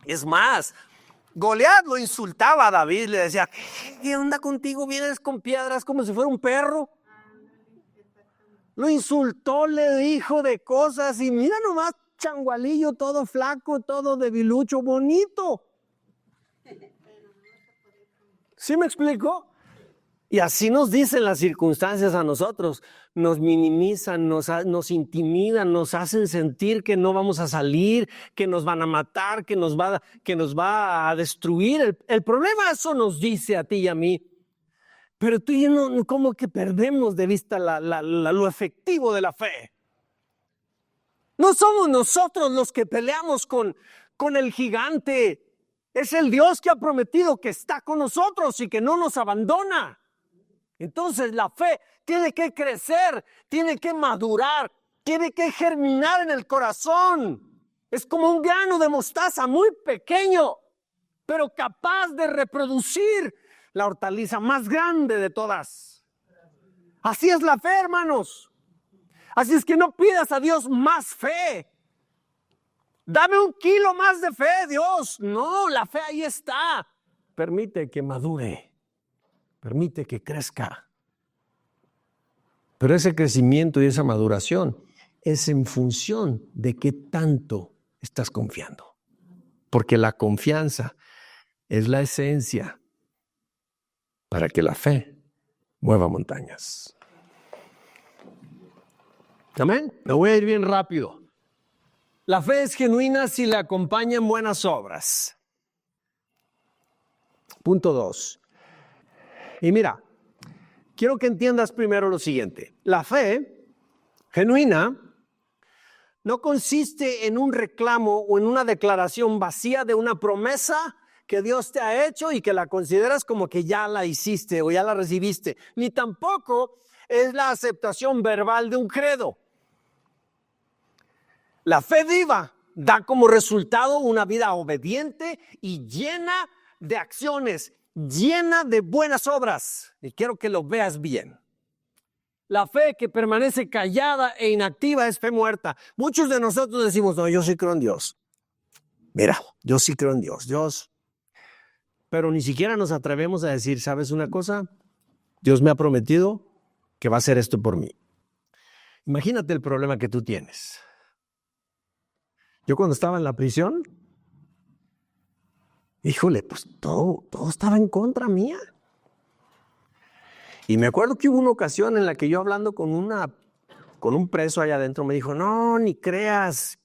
Es más, Goliat lo insultaba a David. Le decía, ¿qué onda contigo? Vienes con piedras como si fuera un perro. Lo insultó, le dijo de cosas. Y mira nomás, changualillo, todo flaco, todo debilucho, bonito. ¿Sí me explico? Y así nos dicen las circunstancias a nosotros, nos minimizan, nos intimidan, nos hacen sentir que no vamos a salir, que nos van a matar, que nos va a destruir. El problema eso nos dice a ti y a mí, pero tú y yo no, como que perdemos de vista lo efectivo de la fe. No somos nosotros los que peleamos con el gigante. Es el Dios que ha prometido que está con nosotros y que no nos abandona. Entonces la fe tiene que crecer, tiene que madurar, tiene que germinar en el corazón. Es como un grano de mostaza muy pequeño, pero capaz de reproducir la hortaliza más grande de todas. Así es la fe, hermanos. Así es que no pidas a Dios más fe. Dame 1 kilo más de fe, Dios. No, la fe ahí está. Permite que madure. Permite que crezca. Pero ese crecimiento y esa maduración es en función de qué tanto estás confiando. Porque la confianza es la esencia para que la fe mueva montañas. ¿Amén? Me voy a ir bien rápido. La fe es genuina si le acompañan buenas obras. Punto 2. Y mira, quiero que entiendas primero lo siguiente. La fe genuina no consiste en un reclamo o en una declaración vacía de una promesa que Dios te ha hecho y que la consideras como que ya la hiciste o ya la recibiste. Ni tampoco es la aceptación verbal de un credo. La fe viva da como resultado una vida obediente y llena de acciones llena de buenas obras. Y quiero que lo veas bien. La fe que permanece callada e inactiva es fe muerta. Muchos de nosotros decimos, no, yo sí creo en Dios. Mira, yo sí creo en Dios. Pero ni siquiera nos atrevemos a decir, ¿sabes una cosa? Dios me ha prometido que va a hacer esto por mí. Imagínate el problema que tú tienes. Yo cuando estaba en la prisión, híjole, pues todo estaba en contra mía. Y me acuerdo que hubo una ocasión en la que yo hablando con un preso allá adentro me dijo, no, ni creas.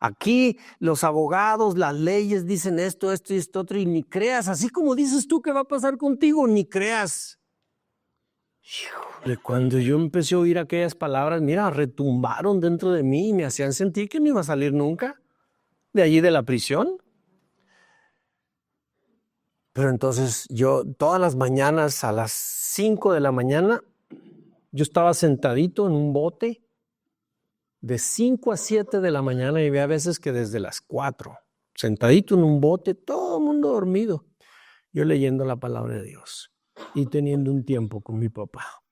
Aquí los abogados, las leyes dicen esto y esto otro, y ni creas. Así como dices tú que va a pasar contigo, ni creas. Híjole, cuando yo empecé a oír aquellas palabras, mira, retumbaron dentro de mí y me hacían sentir que no iba a salir nunca de allí de la prisión. Pero entonces yo todas las mañanas a las 5 de la mañana, yo estaba sentadito en un bote de 5 a 7 de la mañana y había veces que desde las 4, sentadito en un bote, todo el mundo dormido, yo leyendo la palabra de Dios y teniendo un tiempo con mi papá.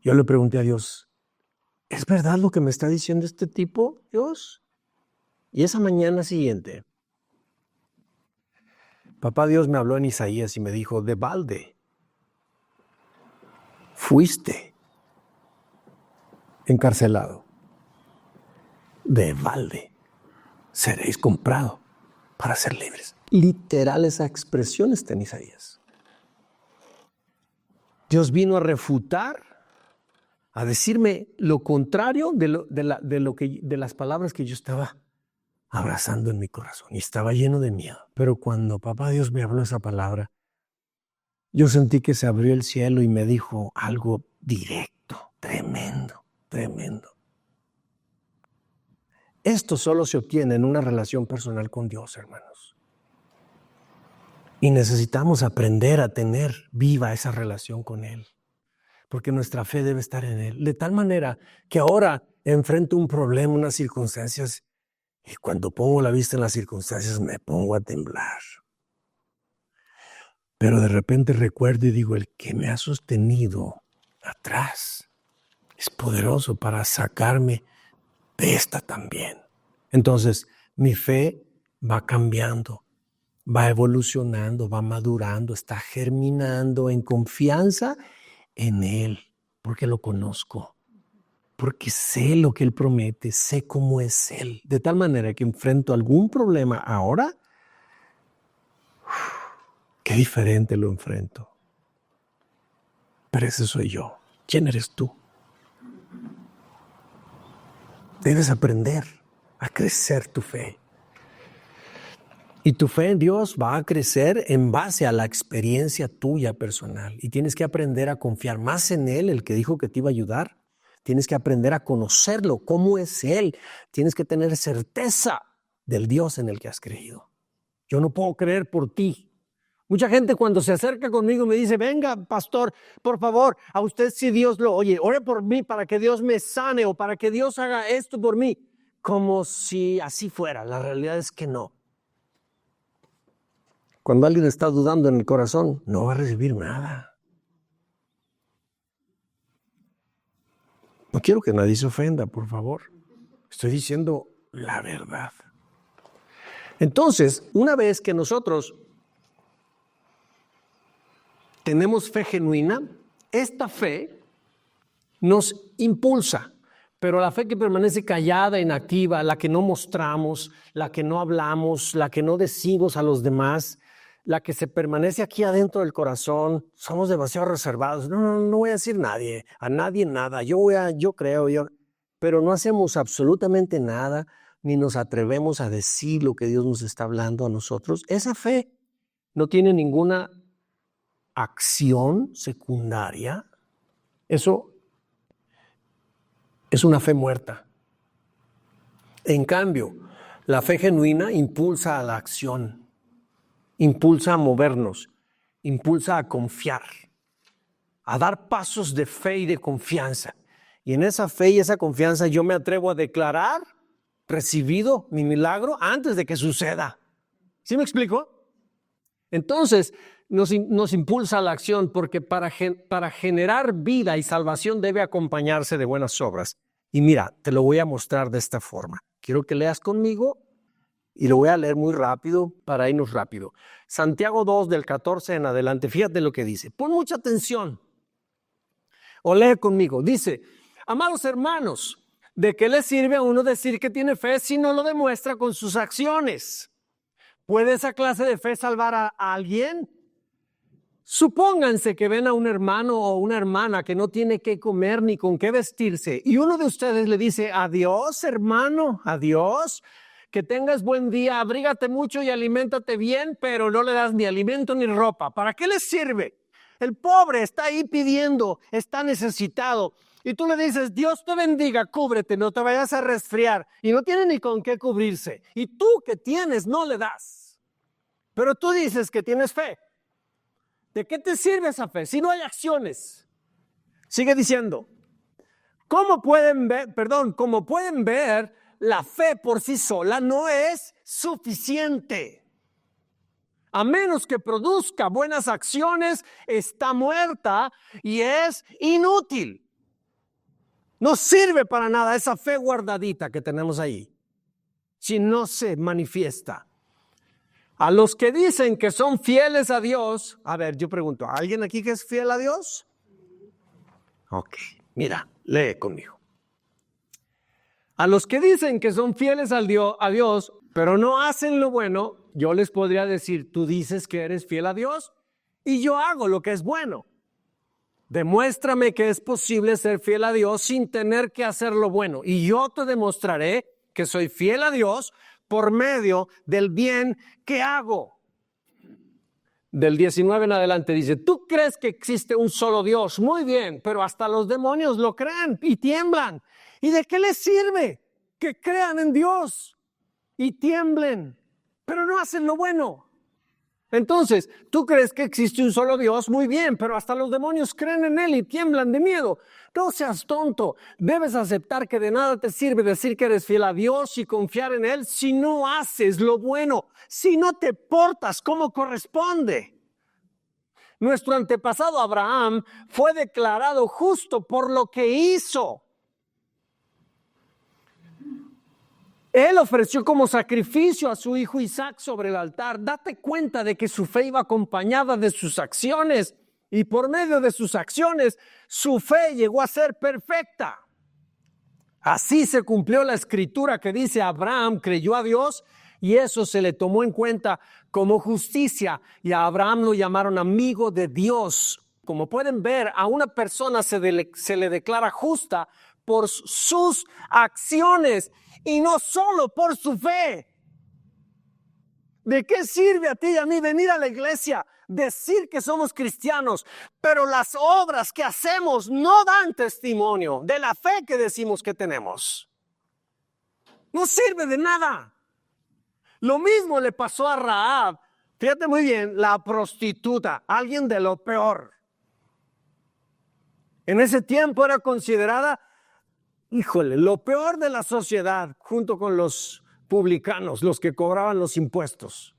Yo le pregunté a Dios, ¿es verdad lo que me está diciendo este tipo, Dios? Y esa mañana siguiente, Papá Dios me habló en Isaías y me dijo, de balde fuiste encarcelado, de balde seréis comprado para ser libres. Literal esa expresión está en Isaías. Dios vino a refutar, a decirme lo contrario de las palabras que yo estaba abrazando en mi corazón y estaba lleno de miedo. Pero cuando Papá Dios me habló esa palabra, yo sentí que se abrió el cielo y me dijo algo directo, tremendo. Esto solo se obtiene en una relación personal con Dios, hermanos. Y necesitamos aprender a tener viva esa relación con Él, porque nuestra fe debe estar en Él. De tal manera que ahora enfrento un problema, unas circunstancias, y cuando pongo la vista en las circunstancias me pongo a temblar. Pero de repente recuerdo y digo, el que me ha sostenido atrás es poderoso para sacarme de esta también. Entonces, mi fe va cambiando, va evolucionando, va madurando, está germinando en confianza en Él, porque lo conozco. Porque sé lo que Él promete, sé cómo es Él. De tal manera que enfrento algún problema ahora, qué diferente lo enfrento. Pero ese soy yo. ¿Quién eres tú? Debes aprender a crecer tu fe. Y tu fe en Dios va a crecer en base a la experiencia tuya personal. Y tienes que aprender a confiar más en Él, el que dijo que te iba a ayudar. Tienes que aprender a conocerlo, cómo es Él. Tienes que tener certeza del Dios en el que has creído. Yo no puedo creer por ti. Mucha gente cuando se acerca conmigo me dice, venga, pastor, por favor, a usted si Dios lo oye, ore por mí para que Dios me sane o para que Dios haga esto por mí. Como si así fuera. La realidad es que no. Cuando alguien está dudando en el corazón, no va a recibir nada. No quiero que nadie se ofenda, por favor. Estoy diciendo la verdad. Entonces, una vez que nosotros tenemos fe genuina, esta fe nos impulsa. Pero la fe que permanece callada, inactiva, la que no mostramos, la que no hablamos, la que no decimos a los demás, la que se permanece aquí adentro del corazón, somos demasiado reservados. No voy a decir a nadie nada. Yo creo, pero no hacemos absolutamente nada, ni nos atrevemos a decir lo que Dios nos está hablando a nosotros. Esa fe no tiene ninguna acción secundaria. Eso es una fe muerta. En cambio, la fe genuina impulsa a la acción. Impulsa a movernos, impulsa a confiar, a dar pasos de fe y de confianza. Y en esa fe y esa confianza yo me atrevo a declarar recibido mi milagro antes de que suceda. ¿Sí me explico? Entonces nos impulsa a la acción porque para generar vida y salvación debe acompañarse de buenas obras. Y mira, te lo voy a mostrar de esta forma. Quiero que leas conmigo y lo voy a leer muy rápido para irnos rápido. Santiago 2 del 14 en adelante, fíjate lo que dice. Pon mucha atención o lee conmigo. Dice, amados hermanos, ¿de qué le sirve a uno decir que tiene fe si no lo demuestra con sus acciones? ¿Puede esa clase de fe salvar a alguien? Supónganse que ven a un hermano o una hermana que no tiene qué comer ni con qué vestirse y uno de ustedes le dice, adiós hermano, adiós, que tengas buen día, abrígate mucho y aliméntate bien, pero no le das ni alimento ni ropa. ¿Para qué le sirve? El pobre está ahí pidiendo, está necesitado. Y tú le dices, Dios te bendiga, cúbrete, no te vayas a resfriar. Y no tiene ni con qué cubrirse. Y tú que tienes no le das. Pero tú dices que tienes fe. ¿De qué te sirve esa fe si no hay acciones? Sigue diciendo, como pueden ver, la fe por sí sola no es suficiente. A menos que produzca buenas acciones, está muerta y es inútil. No sirve para nada esa fe guardadita que tenemos ahí, si no se manifiesta. A los que dicen que son fieles a Dios, a ver, yo pregunto, ¿hay alguien aquí que es fiel a Dios? Ok, mira, lee conmigo. A los que dicen que son fieles a Dios, pero no hacen lo bueno, yo les podría decir, tú dices que eres fiel a Dios y yo hago lo que es bueno. Demuéstrame que es posible ser fiel a Dios sin tener que hacer lo bueno. Y yo te demostraré que soy fiel a Dios por medio del bien que hago. Del 19 en adelante dice, ¿tú crees que existe un solo Dios? Muy bien, pero hasta los demonios lo creen y tiemblan. ¿Y de qué les sirve que crean en Dios y tiemblen, pero no hacen lo bueno? Entonces, ¿tú crees que existe un solo Dios? Muy bien, pero hasta los demonios creen en Él y tiemblan de miedo. No seas tonto. Debes aceptar que de nada te sirve decir que eres fiel a Dios y confiar en Él si no haces lo bueno, si no te portas como corresponde. Nuestro antepasado Abraham fue declarado justo por lo que hizo. Él ofreció como sacrificio a su hijo Isaac sobre el altar. Date cuenta de que su fe iba acompañada de sus acciones y por medio de sus acciones su fe llegó a ser perfecta. Así se cumplió la escritura que dice Abraham creyó a Dios y eso se le tomó en cuenta como justicia y a Abraham lo llamaron amigo de Dios. Como pueden ver, a una persona se le declara justa por sus acciones y no solo por su fe. ¿De qué sirve a ti y a mí venir a la iglesia, decir que somos cristianos, pero las obras que hacemos no dan testimonio de la fe que decimos que tenemos? No sirve de nada. Lo mismo le pasó a Rahab, fíjate muy bien, la prostituta, alguien de lo peor. En ese tiempo era considerada, lo peor de la sociedad, junto con los publicanos, los que cobraban los impuestos.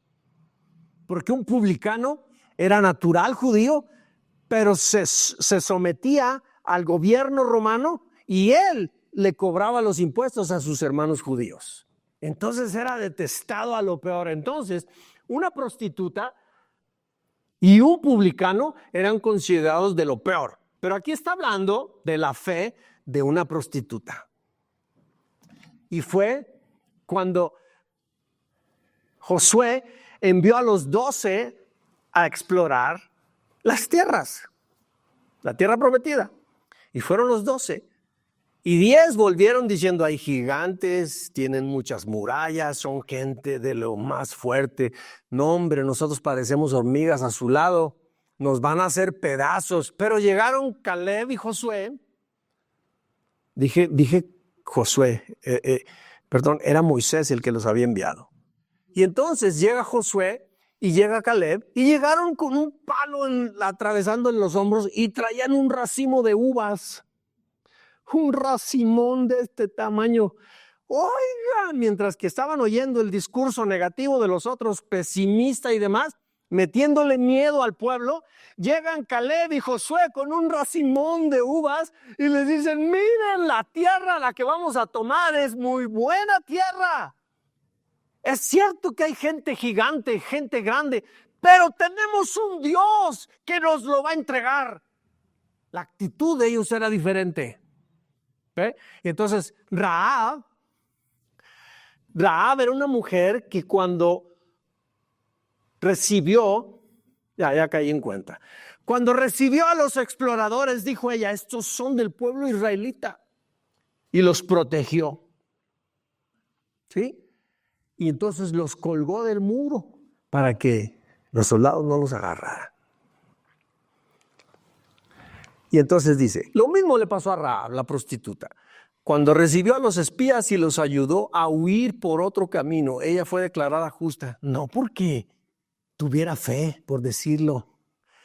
Porque un publicano era natural judío, pero se sometía al gobierno romano y él le cobraba los impuestos a sus hermanos judíos. Entonces era detestado a lo peor. Entonces, una prostituta y un publicano eran considerados de lo peor. Pero aquí está hablando de la fe de una prostituta. Y fue cuando Josué envió a los 12 a explorar las tierras, la tierra prometida. Y fueron los 12. Y 10 volvieron diciendo, hay gigantes, tienen muchas murallas, son gente de lo más fuerte. No, hombre, nosotros parecemos hormigas a su lado, nos van a hacer pedazos. Pero llegaron Caleb y Josué. Dije Josué, perdón, era Moisés el que los había enviado. Y entonces llega Josué y llega Caleb y llegaron con un palo atravesando en los hombros y traían un racimo de uvas. Un racimón de este tamaño. Oigan, mientras que estaban oyendo el discurso negativo de los otros, pesimista y demás, metiéndole miedo al pueblo, llegan Caleb y Josué con un racimón de uvas y les dicen, miren, la tierra a la que vamos a tomar es muy buena tierra. Es cierto que hay gente gigante, gente grande, pero tenemos un Dios que nos lo va a entregar. La actitud de ellos era diferente. Y entonces Rahab era una mujer que cuando recibió, ya caí en cuenta, cuando recibió a los exploradores, dijo ella, estos son del pueblo israelita, y los protegió. ¿Sí? Y entonces los colgó del muro para que los soldados no los agarraran. Y entonces dice, lo mismo le pasó a Rahab, la prostituta. Cuando recibió a los espías y los ayudó a huir por otro camino, ella fue declarada justa, no porque tuviera fe, por decirlo,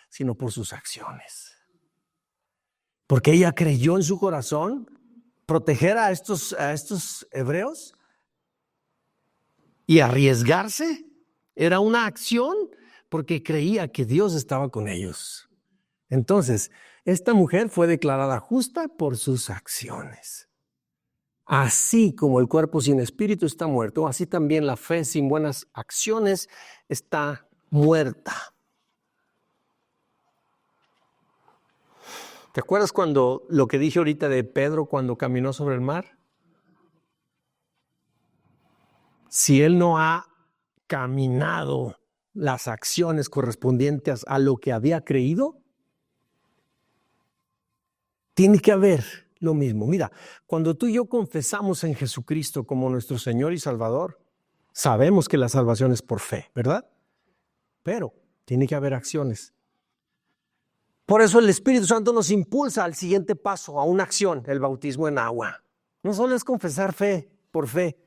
sino por sus acciones. Porque ella creyó en su corazón proteger a estos hebreos y arriesgarse. Era una acción porque creía que Dios estaba con ellos. Entonces, esta mujer fue declarada justa por sus acciones. Así como el cuerpo sin espíritu está muerto, así también la fe sin buenas acciones está muerta. ¿Te acuerdas cuando lo que dije ahorita de Pedro cuando caminó sobre el mar? Si él no ha caminado las acciones correspondientes a lo que había creído, tiene que haber lo mismo. Mira, cuando tú y yo confesamos en Jesucristo como nuestro Señor y Salvador, sabemos que la salvación es por fe, ¿verdad? Pero tiene que haber acciones. Por eso el Espíritu Santo nos impulsa al siguiente paso, a una acción, el bautismo en agua. No solo es confesar fe, por fe.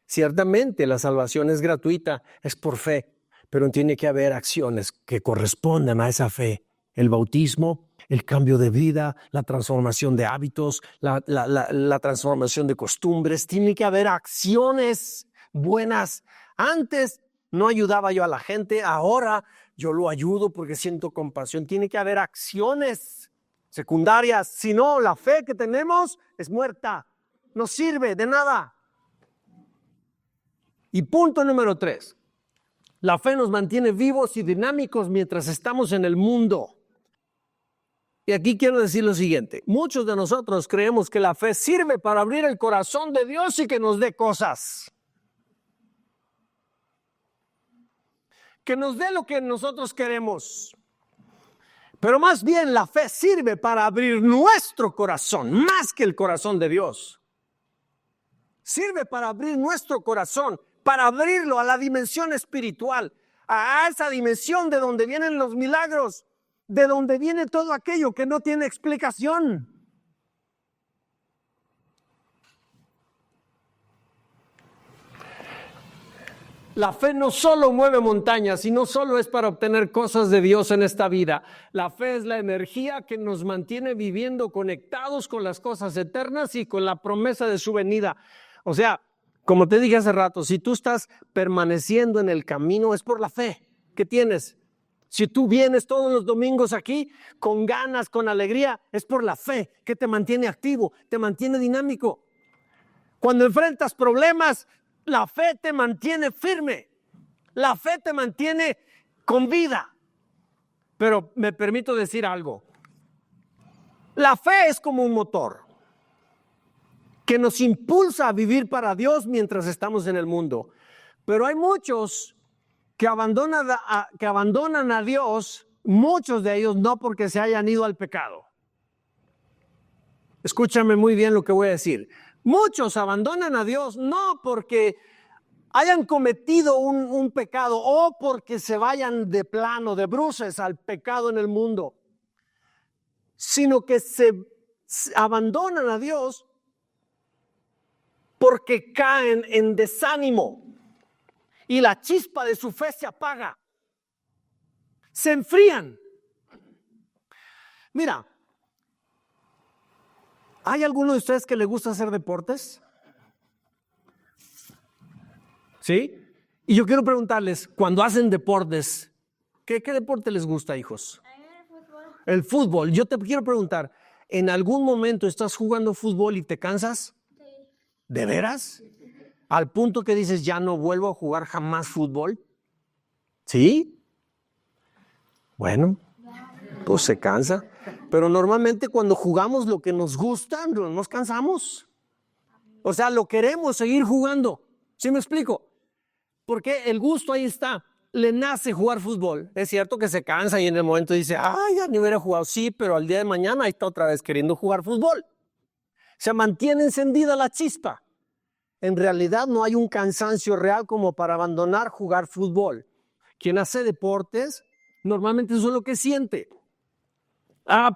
Ciertamente la salvación es gratuita, es por fe, pero tiene que haber acciones que correspondan a esa fe. El bautismo, el cambio de vida, la transformación de hábitos, la transformación de costumbres. Tiene que haber acciones buenas. Antes no ayudaba yo a la gente, ahora yo lo ayudo porque siento compasión. Tiene que haber acciones secundarias. Si no, la fe que tenemos es muerta. No sirve de nada. Y punto número 3. La fe nos mantiene vivos y dinámicos mientras estamos en el mundo. Y aquí quiero decir lo siguiente. Muchos de nosotros creemos que la fe sirve para abrir el corazón de Dios y que nos dé cosas. Que nos dé lo que nosotros queremos. Pero más bien la fe sirve para abrir nuestro corazón, más que el corazón de Dios. Sirve para abrir nuestro corazón, para abrirlo a la dimensión espiritual, a esa dimensión de donde vienen los milagros, de donde viene todo aquello que no tiene explicación. La fe no solo mueve montañas y no solo es para obtener cosas de Dios en esta vida. La fe es la energía que nos mantiene viviendo conectados con las cosas eternas y con la promesa de su venida. O sea, como te dije hace rato, si tú estás permaneciendo en el camino es por la fe que tienes. Si tú vienes todos los domingos aquí con ganas, con alegría, es por la fe que te mantiene activo, te mantiene dinámico. Cuando enfrentas problemas, la fe te mantiene firme. La fe te mantiene con vida. Pero me permito decir algo. La fe es como un motor que nos impulsa a vivir para Dios mientras estamos en el mundo. Pero hay muchos que abandonan a Dios, muchos de ellos no porque se hayan ido al pecado. Escúchame muy bien lo que voy a decir. Muchos abandonan a Dios no porque hayan cometido un pecado o porque se vayan de plano, de bruces al pecado en el mundo, sino que se abandonan a Dios porque caen en desánimo y la chispa de su fe se apaga. Se enfrían. Mira, ¿hay alguno de ustedes que le gusta hacer deportes? ¿Sí? Y yo quiero preguntarles, cuando hacen deportes, ¿Qué deporte les gusta, hijos? A mí el fútbol. El fútbol. Yo te quiero preguntar, ¿en algún momento estás jugando fútbol y te cansas? Sí. ¿De veras? Al punto que dices, ya no vuelvo a jugar jamás fútbol. ¿Sí? Bueno, pues se cansa. Pero normalmente cuando jugamos lo que nos gusta, no nos cansamos. O sea, lo queremos seguir jugando. ¿Sí me explico? Porque el gusto ahí está. Le nace jugar fútbol. Es cierto que se cansa y en el momento dice, ay, ya ni hubiera jugado. Sí, pero al día de mañana ahí está otra vez queriendo jugar fútbol. Se mantiene encendida la chispa. En realidad no hay un cansancio real como para abandonar jugar fútbol. Quien hace deportes, normalmente eso es lo que siente.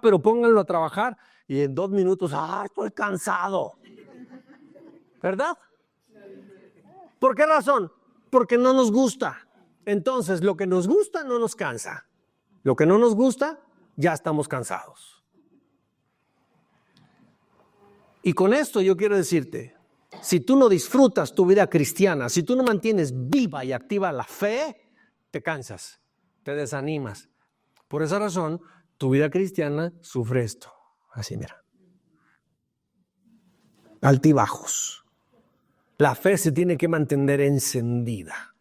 Pero pónganlo a trabajar y en 2 minutos, estoy cansado. ¿Verdad? ¿Por qué razón? Porque no nos gusta. Entonces, lo que nos gusta no nos cansa. Lo que no nos gusta, ya estamos cansados. Y con esto yo quiero decirte, si tú no disfrutas tu vida cristiana, si tú no mantienes viva y activa la fe, te cansas, te desanimas. Por esa razón, tu vida cristiana sufre esto. Así, mira. Altibajos. La fe se tiene que mantener encendida.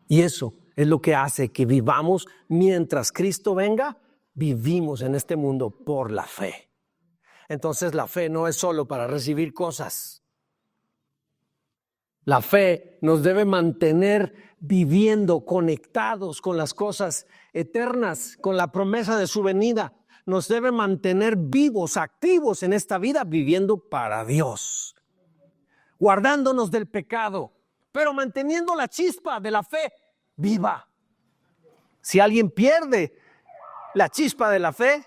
Y eso es lo que hace que vivamos mientras Cristo venga, vivimos en este mundo por la fe. Entonces la fe no es solo para recibir cosas. La fe nos debe mantener viviendo conectados con las cosas eternas, con la promesa de su venida. Nos debe mantener vivos, activos en esta vida, viviendo para Dios. Guardándonos del pecado, pero manteniendo la chispa de la fe viva. Si alguien pierde la chispa de la fe,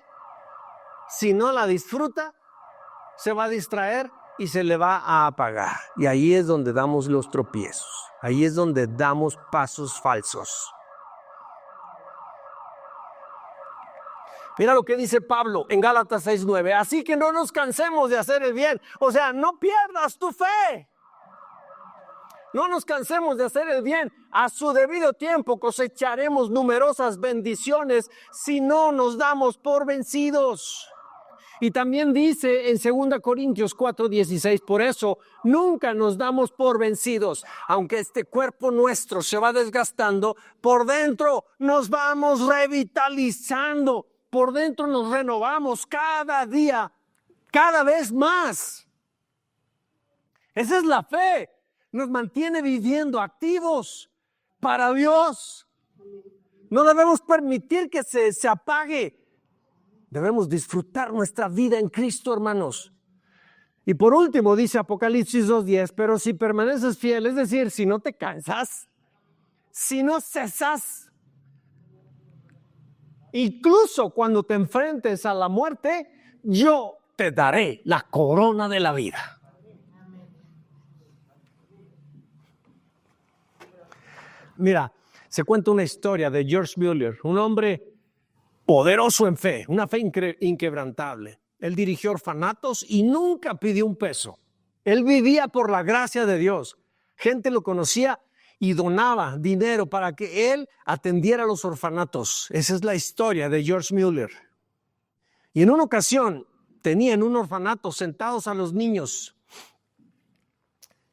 si no la disfruta, se va a distraer y se le va a apagar. Y ahí es donde damos los tropiezos. Ahí es donde damos pasos falsos. Mira lo que dice Pablo en Gálatas 6:9. Así que no nos cansemos de hacer el bien. O sea, no pierdas tu fe. No nos cansemos de hacer el bien. A su debido tiempo cosecharemos numerosas bendiciones si no nos damos por vencidos. Y también dice en 2 Corintios 4:16, por eso nunca nos damos por vencidos. Aunque este cuerpo nuestro se va desgastando, por dentro nos vamos revitalizando. Por dentro nos renovamos cada día, cada vez más. Esa es la fe. Nos mantiene viviendo activos para Dios. No debemos permitir que se apague. Debemos disfrutar nuestra vida en Cristo, hermanos. Y por último dice Apocalipsis 2:10, pero si permaneces fiel, es decir, si no te cansas, si no cesas, incluso cuando te enfrentes a la muerte, yo te daré la corona de la vida. Mira, se cuenta una historia de George Mueller, un hombre poderoso en fe, una fe inquebrantable. Él dirigió orfanatos y nunca pidió un peso. Él vivía por la gracia de Dios. Gente lo conocía y donaba dinero para que él atendiera a los orfanatos. Esa es la historia de George Mueller. Y en una ocasión tenía en un orfanato sentados a los niños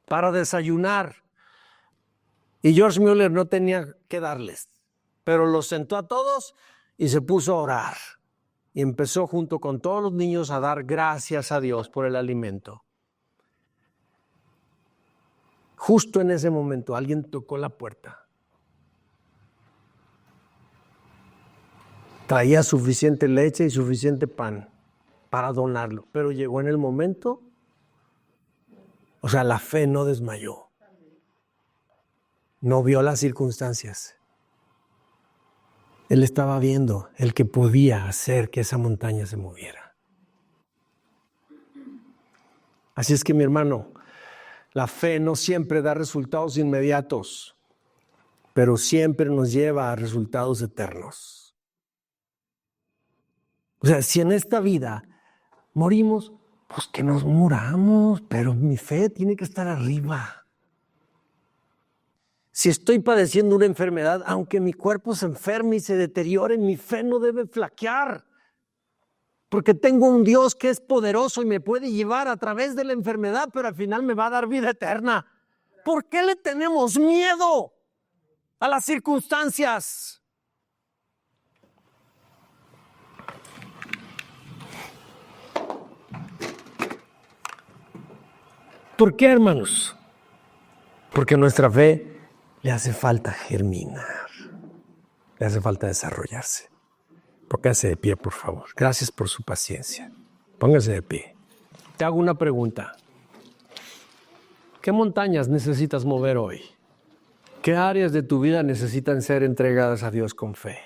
para desayunar. Y George Mueller no tenía que darles, pero los sentó a todos y se puso a orar. Y empezó junto con todos los niños a dar gracias a Dios por el alimento. Justo en ese momento alguien tocó la puerta. Traía suficiente leche y suficiente pan para donarlo, pero llegó en el momento, o sea, la fe no desmayó. No vio las circunstancias. Él estaba viendo el que podía hacer que esa montaña se moviera. Así es que, mi hermano, la fe no siempre da resultados inmediatos, pero siempre nos lleva a resultados eternos. O sea, si en esta vida morimos, pues que nos muramos, pero mi fe tiene que estar arriba. Si estoy padeciendo una enfermedad, aunque mi cuerpo se enferme y se deteriore, mi fe no debe flaquear. Porque tengo un Dios que es poderoso y me puede llevar a través de la enfermedad, pero al final me va a dar vida eterna. ¿Por qué le tenemos miedo a las circunstancias? ¿Por qué, hermanos? Porque nuestra fe le hace falta germinar, le hace falta desarrollarse. Póngase de pie, por favor. Gracias por su paciencia. Póngase de pie. Te hago una pregunta. ¿Qué montañas necesitas mover hoy? ¿Qué áreas de tu vida necesitan ser entregadas a Dios con fe?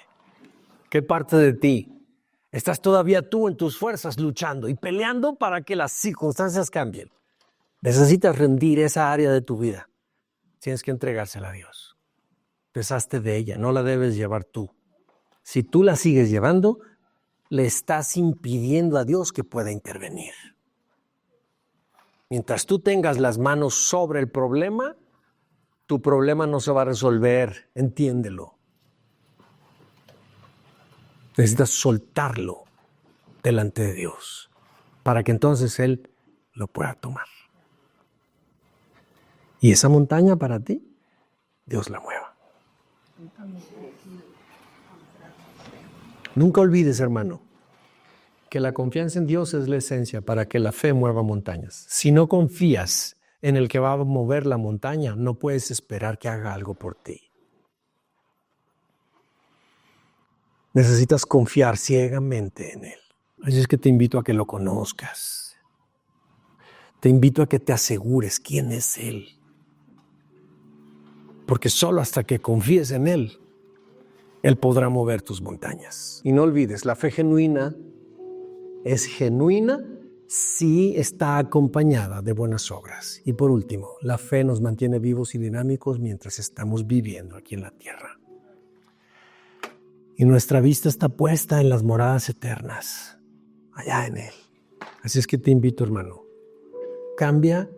¿Qué parte de ti estás todavía tú en tus fuerzas luchando y peleando para que las circunstancias cambien? Necesitas rendir esa área de tu vida. Tienes que entregársela a Dios. Deshazte de ella, no la debes llevar tú. Si tú la sigues llevando, le estás impidiendo a Dios que pueda intervenir. Mientras tú tengas las manos sobre el problema, tu problema no se va a resolver, entiéndelo. Necesitas soltarlo delante de Dios para que entonces Él lo pueda tomar. Y esa montaña para ti, Dios la mueva. Nunca olvides, hermano, que la confianza en Dios es la esencia para que la fe mueva montañas. Si no confías en el que va a mover la montaña, no puedes esperar que haga algo por ti. Necesitas confiar ciegamente en Él. Así es que te invito a que lo conozcas. Te invito a que te asegures quién es Él. Porque solo hasta que confíes en Él, Él podrá mover tus montañas. Y no olvides, la fe genuina es genuina si está acompañada de buenas obras. Y por último, la fe nos mantiene vivos y dinámicos mientras estamos viviendo aquí en la tierra. Y nuestra vista está puesta en las moradas eternas, allá en Él. Así es que te invito, hermano, cambia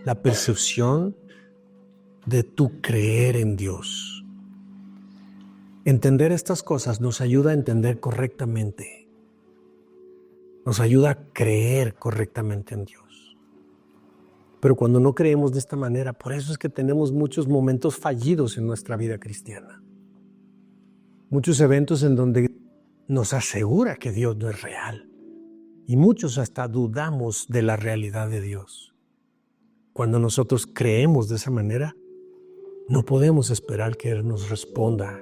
la percepción de tu creer en Dios. Entender estas cosas nos ayuda a entender correctamente. Nos ayuda a creer correctamente en Dios. Pero cuando no creemos de esta manera, por eso es que tenemos muchos momentos fallidos en nuestra vida cristiana. Muchos eventos en donde nos asegura que Dios no es real. Y muchos hasta dudamos de la realidad de Dios. Cuando nosotros creemos de esa manera, no podemos esperar que Él nos responda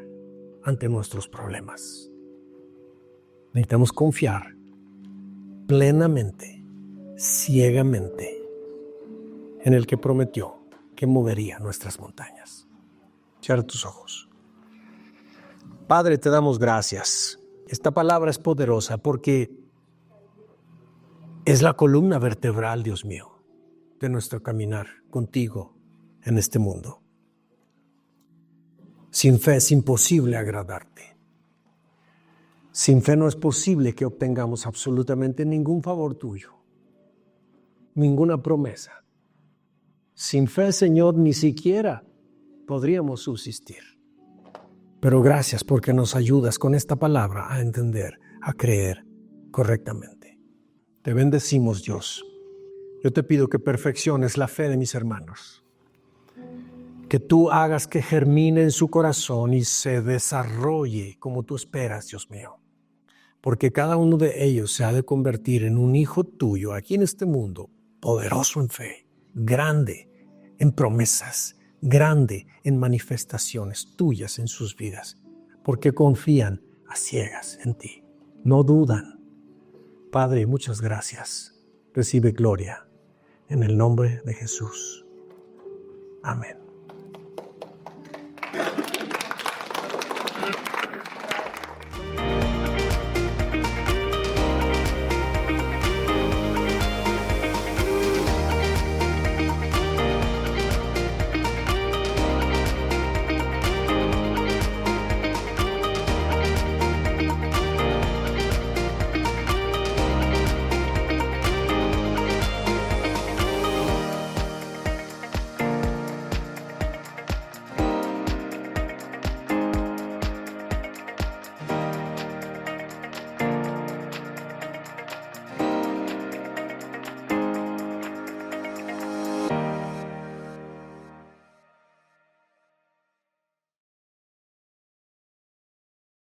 ante nuestros problemas. Necesitamos confiar plenamente, ciegamente, en el que prometió que movería nuestras montañas. Cierra tus ojos. Padre, te damos gracias. Esta palabra es poderosa porque es la columna vertebral, Dios mío, de nuestro caminar contigo en este mundo. Sin fe es imposible agradarte. Sin fe no es posible que obtengamos absolutamente ningún favor tuyo, ninguna promesa. Sin fe, Señor, ni siquiera podríamos subsistir. Pero gracias porque nos ayudas con esta palabra a entender, a creer correctamente. Te bendecimos, Dios. Yo te pido que perfecciones la fe de mis hermanos. Que tú hagas que germine en su corazón y se desarrolle como tú esperas, Dios mío. Porque cada uno de ellos se ha de convertir en un hijo tuyo aquí en este mundo, poderoso en fe, grande en promesas, grande en manifestaciones tuyas en sus vidas, porque confían a ciegas en ti, no dudan. Padre, muchas gracias. Recibe gloria en el nombre de Jesús. Amén.